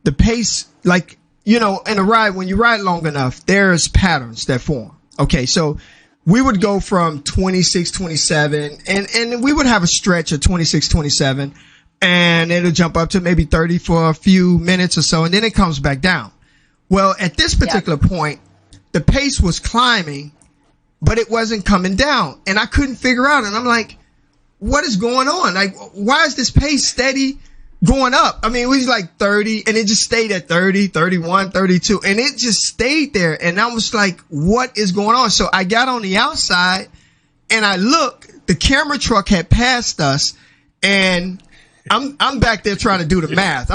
A: the pace, in a ride, when you ride long enough, there's patterns that form. Okay, so we would go from 26, 27, and we would have a stretch of 26, 27, and it'll jump up to maybe 30 for a few minutes or so, and then it comes back down. Well, at this particular point, the pace was climbing, but it wasn't coming down, and I couldn't figure out, and I'm like, what is going on? Like, why is this pace steady going up? It was like 30 and it just stayed at 30, 31, 32 and it just stayed there. And I was like, what is going on? So I got on the outside and I looked, the camera truck had passed us and I'm back there trying to do the math.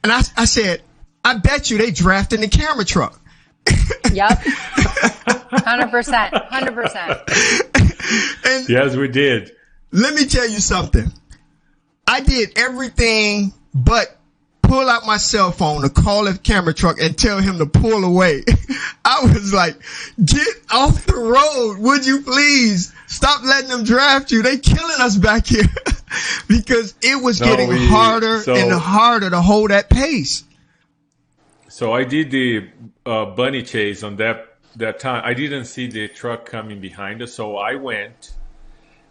A: I said, I bet you they drafted the camera truck.
B: Yep. 100%. 100%.
A: And
C: yes, we did.
A: Let me tell you something. I did everything but pull out my cell phone to call the camera truck and tell him to pull away. I was like, get off the road. Would you please stop letting them draft you? They killing us back here because it was getting harder and harder to hold that pace.
C: So I did the bunny chase on that time. I didn't see the truck coming behind us. So I went.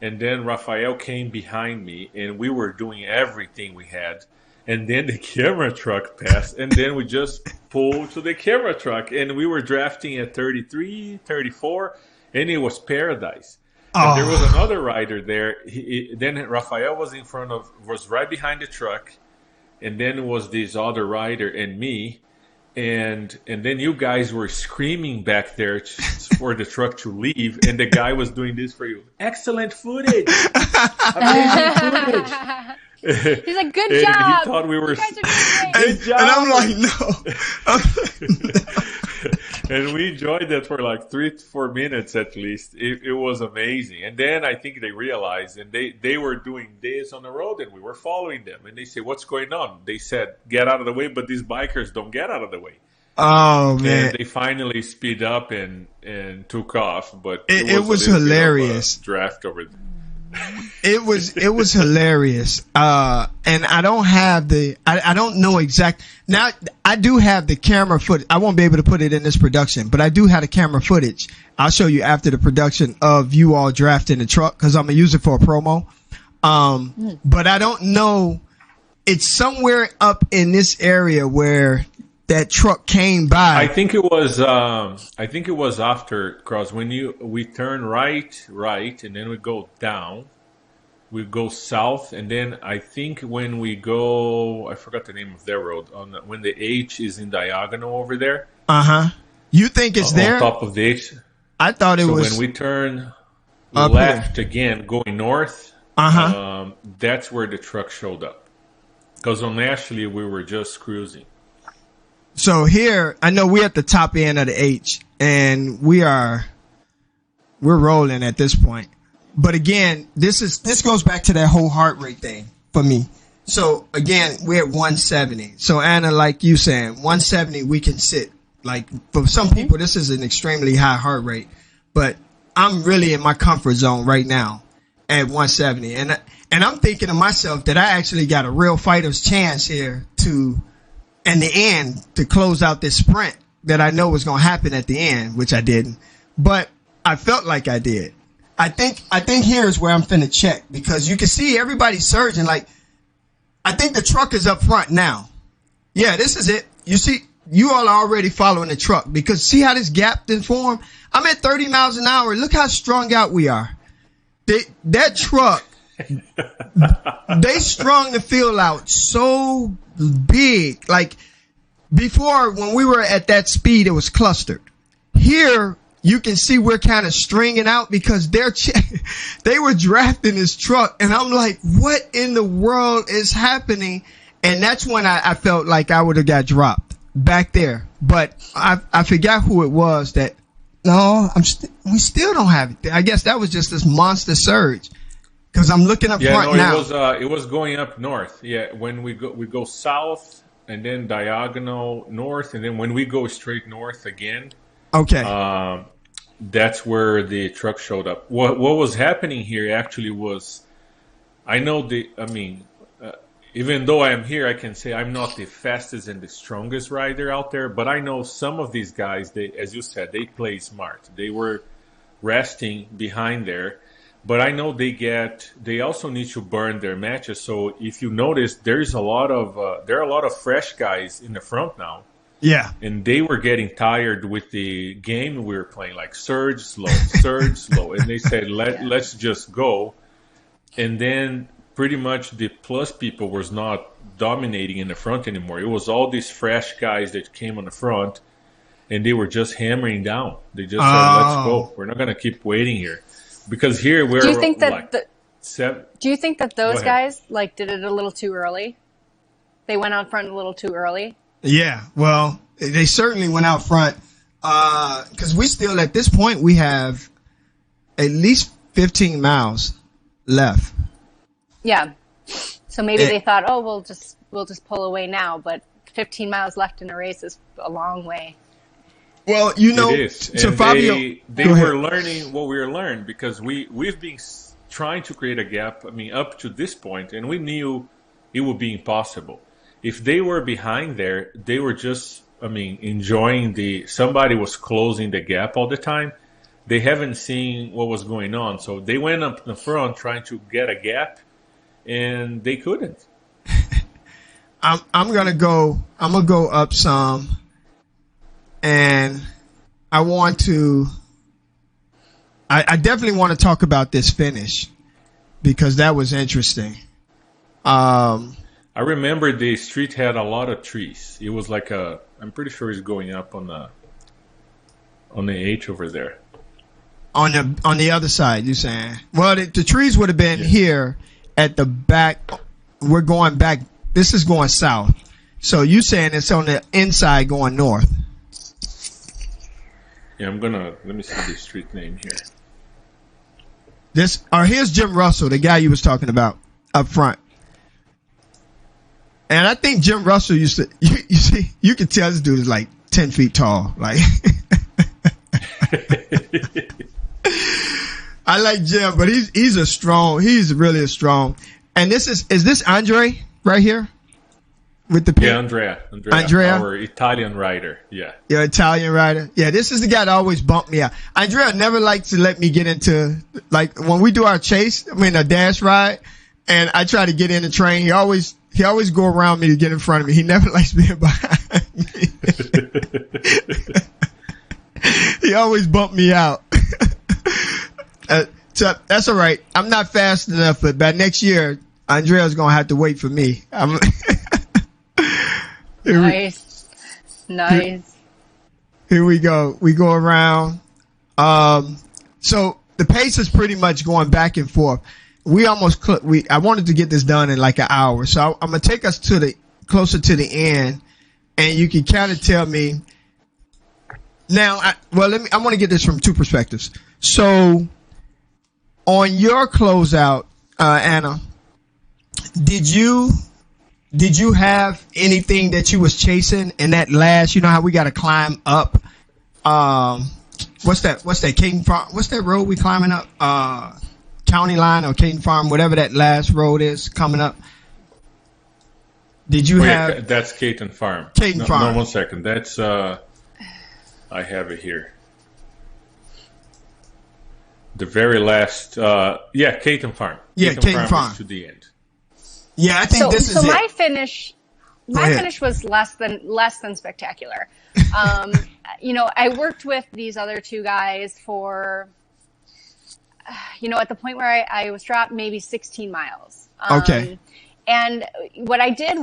C: And then Rafael came behind me, and we were doing everything we had. And then the camera truck passed, and then we just pulled to the camera truck. And we were drafting at 33, 34, and it was paradise. And there was another rider there. Then Rafael was right behind the truck. And then it was this other rider and me. And then you guys were screaming back there for the truck to leave, and the guy was doing this for you. Excellent footage, amazing footage.
B: He's like, good
C: and
B: job.
C: He thought we were.
B: You guys are doing great.
C: Good job.
A: And I'm like, no.
C: And we enjoyed that for like 3-4 minutes at least. It was amazing. And then I think they realized, and they were doing this on the road, and we were following them. And they say, what's going on? They said, get out of the way, but these bikers don't get out of the way.
A: Oh, man.
C: And they finally speed up and took off. But
A: it was hilarious.
C: Draft over there.
A: It was hilarious. And I don't have I don't know exact. Now, I do have the camera footage. I won't be able to put it in this production, but I do have the camera footage. I'll show you after the production of you all drafting the truck, because I'm going to use it for a promo. But I don't know. It's somewhere up in this area where that truck came by.
C: I think it was after cross when we turn right, and then we go down. We go south, and then I think when we go, I forgot the name of their road, when the H is in diagonal over there.
A: You think it's there?
C: On top of the H.
A: I thought it was.
C: So when we turn left again, going north, that's where the truck showed up. Because on Ashley, we were just cruising.
A: So here, I know we're at the top end of the H, and we're rolling at this point. But again, this goes back to that whole heart rate thing for me. So again, we're at 170. So Anna, like you saying, 170 we can sit. Like for some people, this is an extremely high heart rate, but I'm really in my comfort zone right now at 170. And I'm thinking to myself that I actually got a real fighter's chance here in the end to close out this sprint that I know was going to happen at the end, which I didn't, but I felt like I did. I think here's where I'm finna check, because you can see everybody surging. Like, I think the truck is up front now. Yeah, this is it. You see, you all are already following the truck, because see how this gap didn't form? I'm at 30 miles an hour. Look how strung out we are. That truck, they strung the field out so big. Like before, when we were at that speed, it was clustered. Here, you can see we're kind of stringing out because they were drafting this truck. And I'm like, what in the world is happening? And that's when I felt like I would have got dropped back there. But I forgot who it was that, no, we still don't have it. I guess that was just this monster surge. Because I'm looking up front now.
C: It was going up north. Yeah, when we go south and then diagonal north. And then when we go straight north again.
A: Okay.
C: That's where the truck showed up. What was happening here actually was, even though I am here, I can say I'm not the fastest and the strongest rider out there, but I know some of these guys, as you said, they play smart. They were resting behind there, but I know they also need to burn their matches. So if you notice, there are a lot of fresh guys in the front now.
A: Yeah.
C: And they were getting tired with the game we were playing, like surge slow. And they said, let's just go. And then pretty much the plus people was not dominating in the front anymore. It was all these fresh guys that came on the front, and they were just hammering down. They just said, let's go. We're not going to keep waiting here. Because here we're
B: Do you think that those guys did it a little too early? They went out front a little too early?
A: Yeah, well, they certainly went out front, because we still, at this point, we have at least 15 miles left.
B: Yeah, so maybe they thought, we'll just pull away now, but 15 miles left in a race is a long way.
A: Well, it is.
C: So and Fabio, they were learning what we were learning, because we've been trying to create a gap, up to this point, and we knew it would be impossible. If they were behind there, they were just, enjoying somebody was closing the gap all the time. They haven't seen what was going on. So they went up in the front trying to get a gap, and they couldn't.
A: I'm gonna go up some, and I definitely want to talk about this finish, because that was interesting.
C: I remember the street had a lot of trees. It was like I'm pretty sure it's going up on the H over there.
A: On the other side, you're saying? Well, the trees would have been here at the back. We're going back. This is going south. So you saying it's on the inside going north?
C: Yeah, let me see the street name here.
A: Here's Jim Russell, the guy you was talking about up front. And I think Jim Russell used to, you can tell this dude is like 10 feet tall. Like, I like Jim, but he's really a strong. And is this Andre right here? With the
C: yeah, Andrea, our Italian rider. Yeah.
A: Your Italian rider. Yeah, this is the guy that always bumped me out. Andrea never liked to let me get into, like, when we do our a dash ride, and I try to get in the train, he always go around me to get in front of me. He never likes being behind me. He always bumped me out. So that's all right. I'm not fast enough, but by next year, Andrea's going to have to wait for me.
B: Nice.
A: Here we go. We go around. So the pace is pretty much going back and forth. I wanted to get this done in like an hour. So I'm going to take us closer to the end, and you can kind of tell me now. I want to get this from two perspectives. So on your closeout, Anna, did you have anything that you was chasing in that last, you know how we got to climb up? What's that? Caden Farm? What's that road we climbing up? County Line or Caden Farm, whatever that last road is coming up. Did you have?
C: Yeah, that's Caden Farm.
A: Caden Farm.
C: No, 1 second. That's, I have it here. The very last, Caden Farm.
A: Yeah, Caden Farm.
C: Is to the end.
A: Yeah, I think this is it.
B: So my finish was less than spectacular. I worked with these other two guys for, at the point where I was dropped maybe 16 miles.
A: Okay.
B: And what I did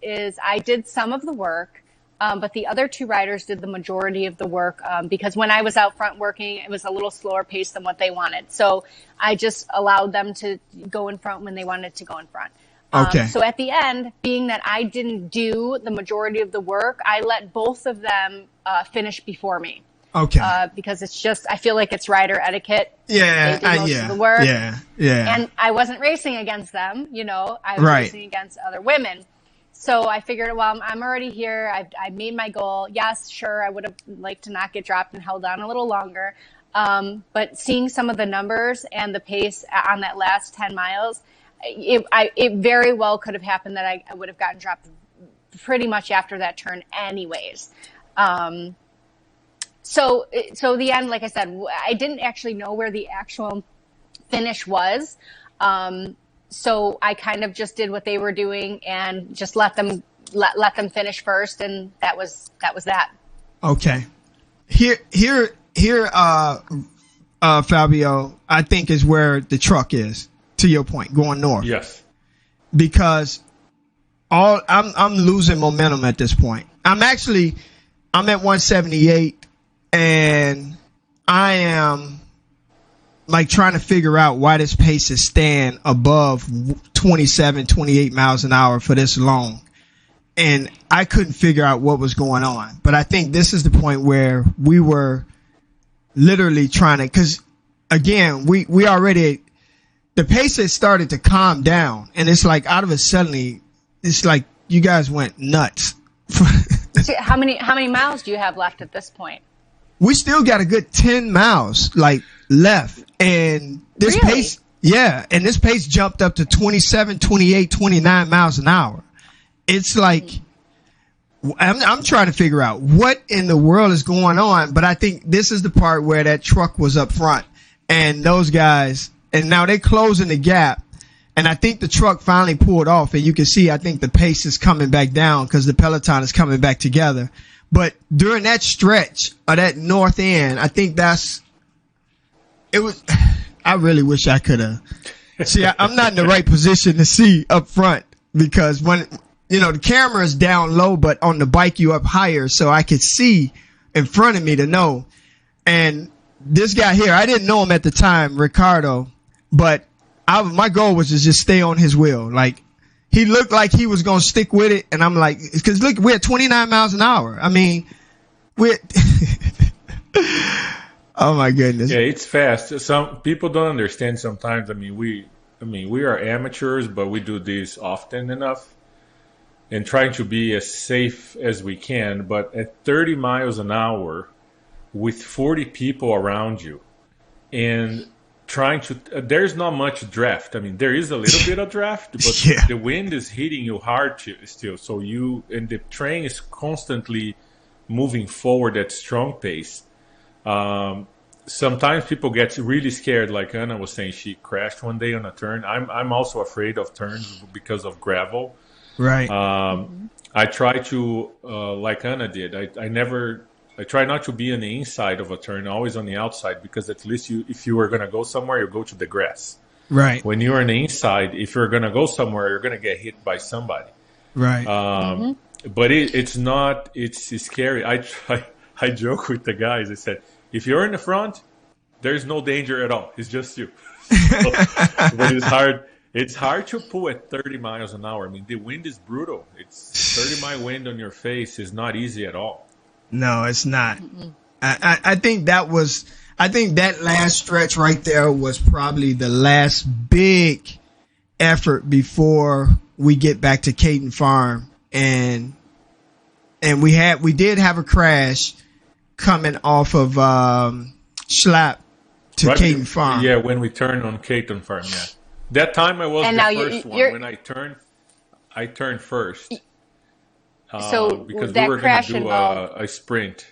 B: is I did some of the work, but the other two riders did the majority of the work because when I was out front working, it was a little slower pace than what they wanted. So I just allowed them to go in front when they wanted to go in front.
A: Okay.
B: So at the end, being that I didn't do the majority of the work, I let both of them finish before me.
A: Okay.
B: Because it's just, I feel like it's rider etiquette.
A: Yeah.
B: They do most of the work.
A: Yeah. Yeah.
B: And I wasn't racing against them, I was racing against other women. So I figured, well, I'm already here. I made my goal. Yes, sure, I would have liked to not get dropped and held on a little longer. But seeing some of the numbers and the pace on that last 10 miles, it very well could have happened that I would have gotten dropped pretty much after that turn anyways. So the end, like I said, I didn't actually know where the actual finish was. So I kind of just did what they were doing and just let them finish first. And that was that. Okay.
A: Here, Fabio, I think is where the truck is. To your point, going north.
C: Yes.
A: Because I'm losing momentum at this point. I'm at 178 and I am like trying to figure out why this pace is staying above 27, 28 miles an hour for this long. And I couldn't figure out what was going on. But I think this is the point where we were literally trying to, because again, we already, the pace had started to calm down, and it's like out of it suddenly, it's like you guys went nuts.
B: So how many miles do you have left at this point?
A: We still got a good 10 miles left, and this
B: really?
A: pace, and this pace jumped up to 27, 28, 29 miles an hour. It's like I'm trying to figure out what in the world is going on, but I think this is the part where that truck was up front, and those guys. And now they're closing the gap. And I think the truck finally pulled off. And you can see, I think the pace is coming back down because the peloton is coming back together. But during that stretch of that north end, I think I really wish I could have. See, I'm not in the right position to see up front because when, the camera is down low, but on the bike you up higher. So I could see in front of me to know. And this guy here, I didn't know him at the time, Ricardo. But my goal was to just stay on his wheel. Like, he looked like he was going to stick with it. And I'm like, because look, we're at 29 miles an hour. I mean, oh my goodness.
C: Yeah, it's fast. Some people don't understand sometimes. I mean, we are amateurs, but we do this often enough and trying to be as safe as we can. But at 30 miles an hour with 40 people around you and trying to. There's not much draft. I mean, there is a little bit of draft, but
A: Yeah.
C: the wind is hitting you hard still. So and the train is constantly moving forward at strong pace. Sometimes people get really scared, like Anna was saying, she crashed one day on a turn. I'm also afraid of turns because of gravel.
A: Right.
C: I try to, like Anna did, I try not to be on the inside of a turn, always on the outside, because at least if you were going to go somewhere, you go to the grass.
A: Right.
C: When you're on the inside, if you're going to go somewhere, you're going to get hit by somebody.
A: Right.
C: But it's scary. I joke with the guys. I said, if you're in the front, there's no danger at all. It's just you. But it's hard. It's hard to pull at 30 miles an hour. I mean, the wind is brutal. It's 30-mile wind on your face is not easy at all.
A: No, it's not. I think that last stretch right there was probably the last big effort before we get back to Caton Farm, and we did have a crash coming off of Schlapp to
C: Right,
A: Caton Farm.
C: Yeah, when we turned on Caton Farm, yeah. That time I was
B: And
C: the
B: now
C: first one. When I turned first.
B: So
C: because
B: that
C: we were going
B: crash
C: to do
B: involved
C: a sprint.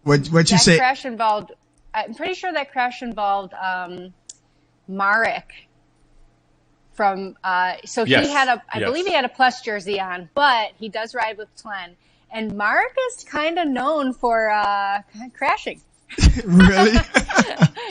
A: What you
B: that
A: say?
B: crash involved. I'm pretty sure that crash involved Marek. From so
C: Yes,
B: he had I
C: yes.
B: believe he had a Plus jersey on, but he does ride with Tlen. And Marek is kind of known for crashing.
A: Really?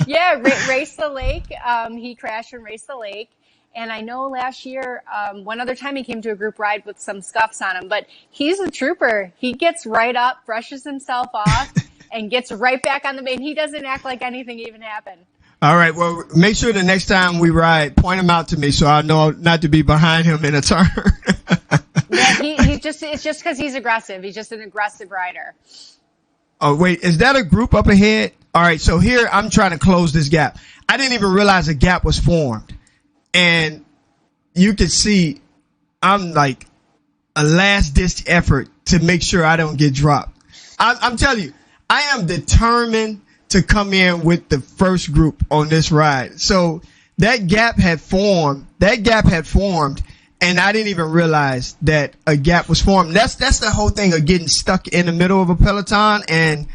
B: Yeah, Race the Lake. He crashed and Race the Lake. And I know last year, one other time he came to a group ride with some scuffs on him, but he's a trooper. He gets right up, brushes himself off, and gets right back on the main. He doesn't act like anything even happened.
A: All right. Well, make sure the next time we ride, point him out to me so I know not to be behind him in a turn.
B: Yeah, it's just because he's aggressive. He's just an aggressive rider.
A: Oh, wait, is that a group up ahead? All right. So here I'm trying to close this gap. I didn't even realize a gap was formed. And you can see I'm like a last ditch effort to make sure I don't get dropped. I'm telling you, I am determined to come in with the first group on this ride. So that gap had formed, and I didn't even realize that a gap was formed. That's the whole thing of getting stuck in the middle of a peloton, and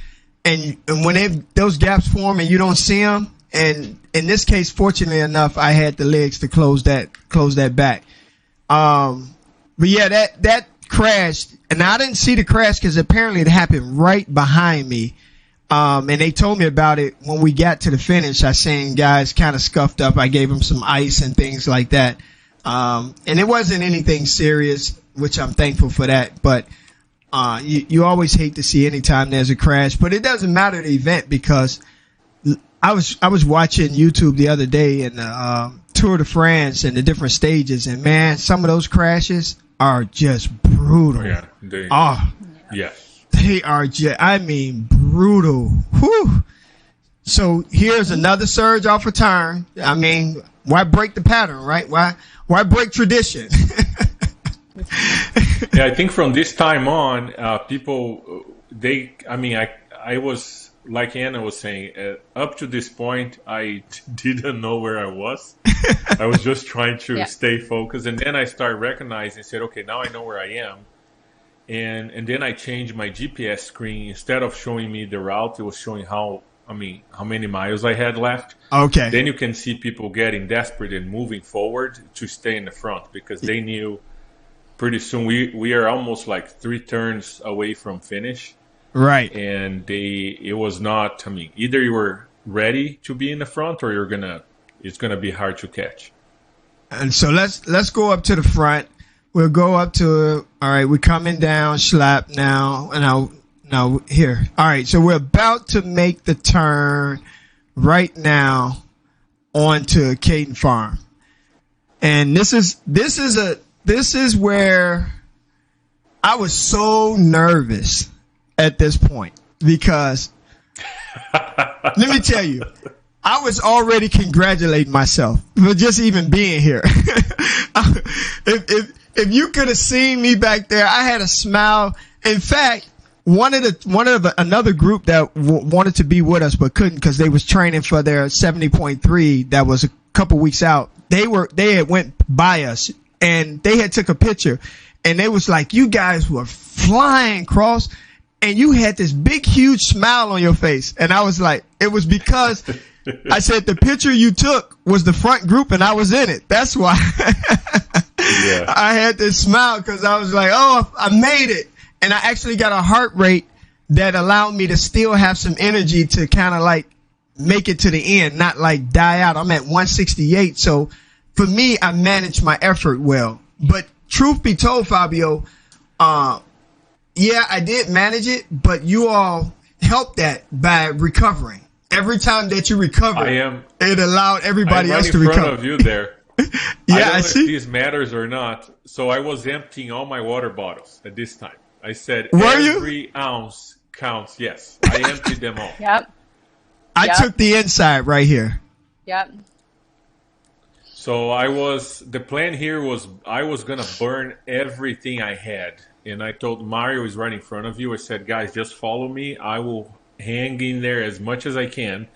A: when those gaps form and you don't see them. And in this case, fortunately enough, I had the legs to close that back. But yeah, that crashed, and I didn't see the crash because apparently it happened right behind me. And they told me about it when we got to the finish. I seen guys kind of scuffed up. I gave them some ice and things like that. And it wasn't anything serious, which I'm thankful for that. But you always hate to see anytime there's a crash, but it doesn't matter the event, because I was watching YouTube the other day in the Tour de France and the different stages, and man, some of those crashes are just brutal.
C: Yeah,
A: They are just, I mean, brutal. Whew. So here's another surge off a turn. I mean, why break the pattern, right? Why break tradition?
C: Yeah, I think from this time on, people, I was, like Anna was saying, up to this point, I didn't know where I was. I was just trying to stay focused. And then I started recognizing, said, okay, now I know where I am. And then I changed my GPS screen. Instead of showing me the route, it was showing how many miles I had left.
A: Okay.
C: Then you can see people getting desperate and moving forward to stay in the front, because they knew pretty soon we are almost like 3 turns away from finish.
A: Right.
C: And it was not, either you were ready to be in the front, or it's gonna be hard to catch.
A: And so let's go up to the front. We'll go up to, all right, we're coming down Schlapp now, and now here. All right, so we're about to make the turn right now onto Caton Farm. And this is where I was so nervous at this point, because let me tell you, I was already congratulating myself for just even being here. If you could have seen me back there, I had a smile. In fact, another group that wanted to be with us but couldn't because they was training for their 70.3 that was a couple weeks out. They had went by us and they had took a picture and they was like, you guys were flying across and you had this big, huge smile on your face. And I was like, it was because I said the picture you took was the front group and I was in it. That's why I had this smile because I was like, oh, I made it. And I actually got a heart rate that allowed me to still have some energy to kind of like make it to the end, not like die out. I'm at 168. So for me, I managed my effort well. But truth be told, Fabio, yeah, I did manage it, but you all helped that by recovering. Every time that you recovered, it allowed everybody else to recover.
C: I'm right in front of you there.
A: Yeah,
C: I don't know
A: see.
C: if this matters or not. So I was emptying all my water bottles at this time. I said every ounce counts. Yes, I emptied them all.
B: Yep.
A: I took the inside right here.
B: Yep.
C: So the plan here was I was going to burn everything I had. And I told Mario is right in front of you. I said, guys, just follow me. I will hang in there as much as I can.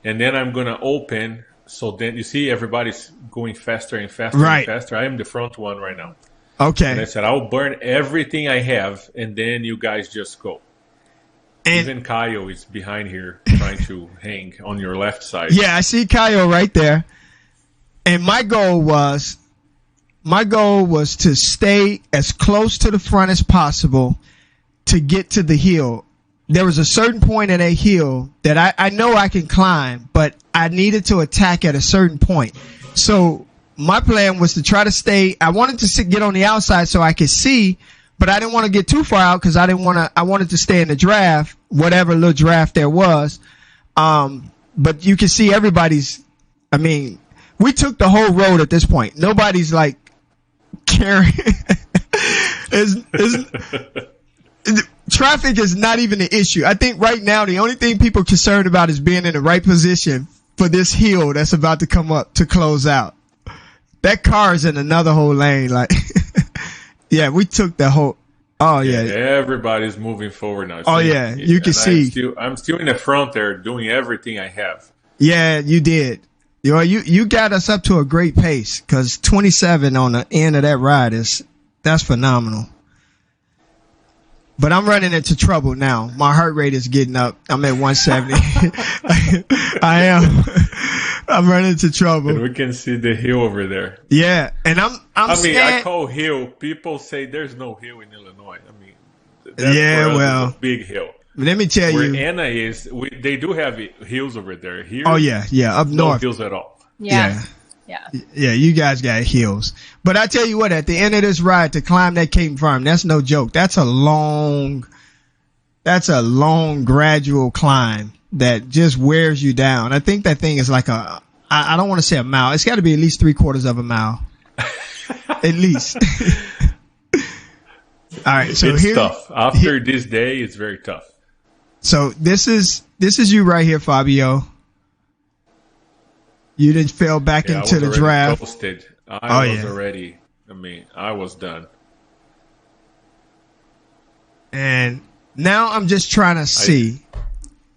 C: And then I'm going to open. So then you see everybody's going faster and faster and faster. I am the front one right now.
A: Okay.
C: And I said, I'll burn everything I have. And then you guys just go. And even Kaio is behind here trying to hang on your left side.
A: Yeah, I see Kaio right there. And my goal was to stay as close to the front as possible to get to the hill. There was a certain point in a hill that I know I can climb, but I needed to attack at a certain point. So my plan was to try to stay. I wanted to get on the outside so I could see, but I didn't want to get too far out because I wanted to stay in the draft, whatever little draft there was. But you can see we took the whole road at this point. Nobody's like carrying. Traffic is not even an issue. I think right now the only thing people are concerned about is being in the right position for this hill that's about to come up to close out. That car is in another whole lane. Like, yeah, we took the whole. Oh yeah,
C: everybody's moving forward now.
A: Oh yeah, you can see.
C: I'm still in the front there, doing everything I have.
A: Yeah, you did. You got us up to a great pace because 27 on the end of that ride that's phenomenal. But I'm running into trouble now. My heart rate is getting up. I'm at 170. I am. I'm running into trouble.
C: And we can see the hill over there.
A: Yeah, and
C: I call hill. People say there's no hill in Illinois. I mean,
A: that's
C: a big hill.
A: Let me tell you,
C: where Anna is, they do have hills over there. Here,
A: oh yeah, up north,
C: no hills at all.
B: Yeah.
A: You guys got hills. But I tell you what, at the end of this ride to climb that Cape Farm, that's no joke. That's a long, gradual climb that just wears you down. I think that thing is like I don't want to say a mile. It's got to be at least 3/4 of a mile. At least. All right. So
C: it's tough. After this day, it's very tough.
A: So this is you right here, Fabio. You didn't fell back into the draft.
C: Toasted. I was done.
A: And now I'm just trying to see.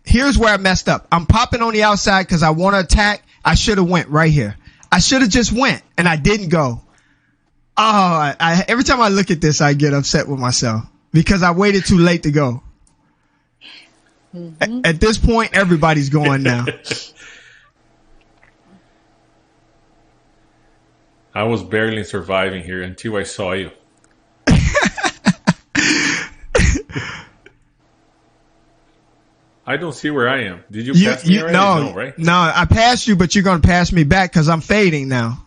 A: Here's where I messed up. I'm popping on the outside because I want to attack. I should have went right here. I should have just went, and I didn't go. Oh, every time I look at this, I get upset with myself because I waited too late to go. Mm-hmm. At this point, everybody's going now.
C: I was barely surviving here until I saw you. I don't see where I am. Did you pass me already? No, right?
A: No, I passed you, but you're going to pass me back because I'm fading now.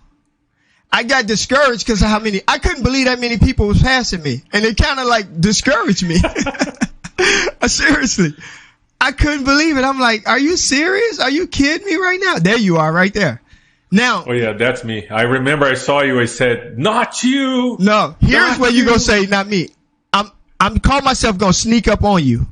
A: I got discouraged because of I couldn't believe that many people was passing me. And it kind of like discouraged me. Seriously. I couldn't believe it. I'm like, are you serious? Are you kidding me right now? There you are right there. Now.
C: Oh yeah, that's me. I remember I saw you. I said, not you.
A: No, here's where you going to say, not me. I'm calling myself going to sneak up on you.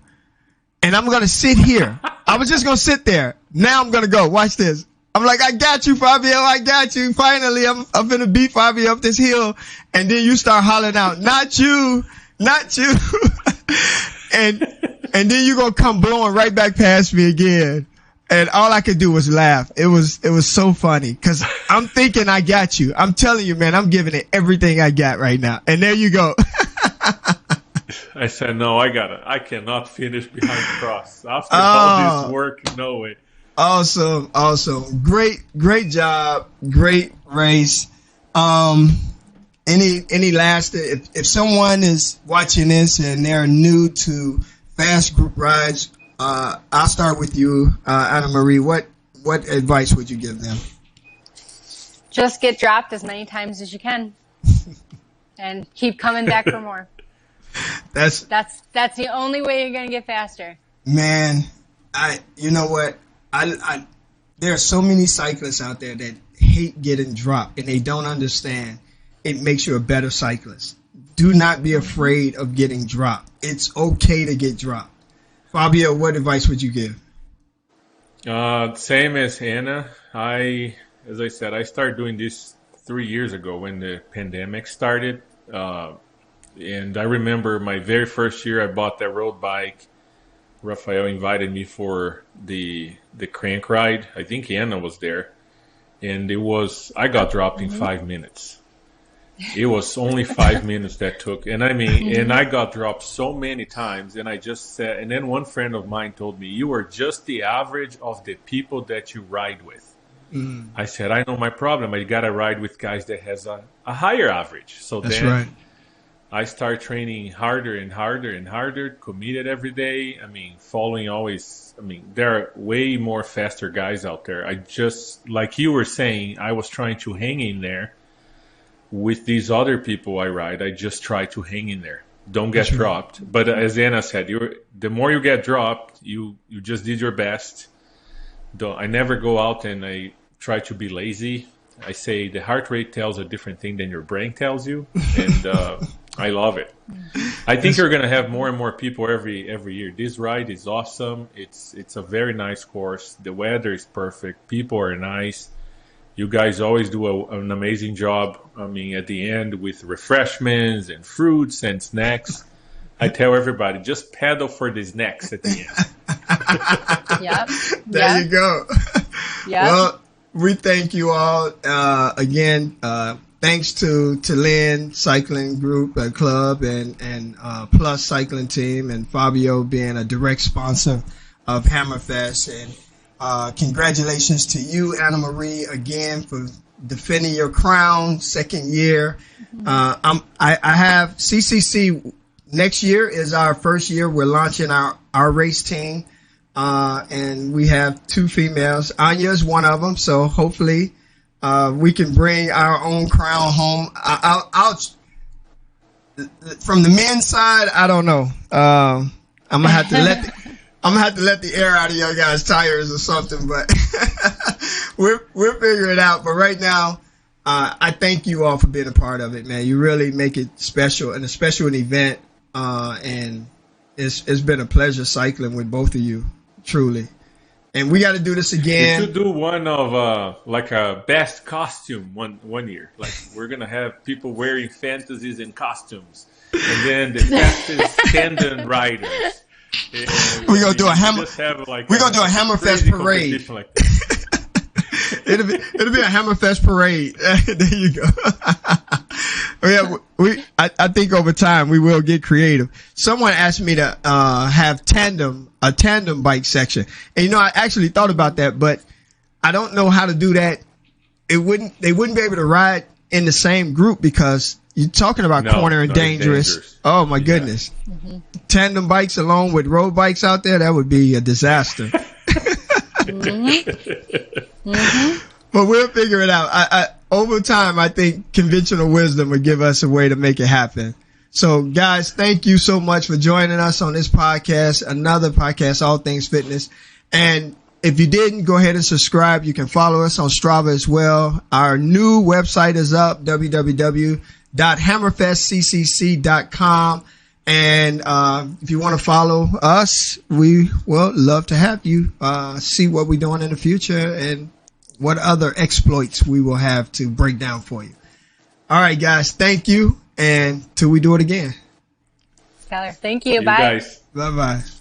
A: And I'm going to sit here. I was just going to sit there. Now I'm going to go. Watch this. I'm like, I got you, Fabio. I got you. Finally, I'm going to beat Fabio up this hill. And then you start hollering out, not you, not you. and then you're gonna come blowing right back past me again. And all I could do was laugh. It was so funny because I'm thinking I got you. I'm telling you, man, I'm giving it everything I got right now. And there you go.
C: I said, no, I cannot finish behind the cross. After all this work, no way.
A: Awesome. Great job. Great race. Any last, if someone is watching this and they're new to fast group rides, I'll start with you, Anna Marie. What advice would you give them?
B: Just get dropped as many times as you can, and keep coming back for more. That's the only way you're gonna get faster.
A: Man, you know what? There are so many cyclists out there that hate getting dropped, and they don't understand. It makes you a better cyclist. Do not be afraid of getting dropped. It's okay to get dropped. Fabio, what advice would you give?
C: Same as Anna. As I said, I started doing this 3 years ago when the pandemic started. And I remember my very first year I bought that road bike. Rafael invited me for the crank ride. I think Anna was there. And I got dropped in 5 minutes. It was only 5 minutes that took. And and I got dropped so many times. And I just said, and then one friend of mine told me, you are just the average of the people that you ride with. I said, I know my problem. I got to ride with guys that has a higher average. So
A: that's
C: then
A: right.
C: I start training harder and harder and harder, committed every day. Following always, there are way more faster guys out there. I just, like you were saying, I was trying to hang in there. With these other people I ride, I just try to hang in there. Don't get dropped. But as Anna said, the more you get dropped, you just did your best. I never go out and I try to be lazy. I say the heart rate tells a different thing than your brain tells you. And I love it. I think you're going to have more and more people every year. This ride is awesome. It's a very nice course. The weather is perfect. People are nice. You guys always do an amazing job. At the end with refreshments and fruits and snacks. I tell everybody, just pedal for the snacks at the end.
B: Yep.
A: There you go.
B: Yeah.
A: Well, we thank you all again. Thanks to Lynn Cycling Group Club and Plus Cycling Team and Fabio being a direct sponsor of Hammerfest. And congratulations to you, Anna Marie, again for defending your crown, second year. I have CCC next year is our first year. We're launching our race team. And we have 2 females. Anya is one of them. So hopefully, we can bring our own crown home. I'll from the men's side, I don't know. I'm gonna have to let the air out of your guys' tires or something, but we'll figure it out. But right now, I thank you all for being a part of it, man. You really make it special and a special event. And it's been a pleasure cycling with both of you, truly. And we got to do this again.
C: We should do one of like a best costume one year. Like we're gonna have people wearing fantasies and costumes, and then the fastest tandem riders.
A: We're gonna do a Hammerfest parade. Like it'll be a Hammerfest parade. There you go. I think over time we will get creative. Someone asked me to have a tandem bike section, and I actually thought about that, but I don't know how to do that. They wouldn't be able to ride in the same group because you're talking about corner and dangerous. Oh my goodness. Mm-hmm. Tandem bikes along with road bikes out there, that would be a disaster.
B: Mm-hmm.
A: But we'll figure it out. Over time, I think conventional wisdom would give us a way to make it happen. So guys, thank you so much for joining us on this podcast, another podcast, All Things Fitness. And if you didn't, go ahead and subscribe. You can follow us on Strava as well. Our new website is up, www.hammerfestccc.com. And if you want to follow us, we will love to have you see what we're doing in the future and what other exploits we will have to break down for you. All right, guys, thank you. And till we do it again.
B: Skylar, thank you.
C: See
B: Bye.
C: you guys.
A: Bye-bye.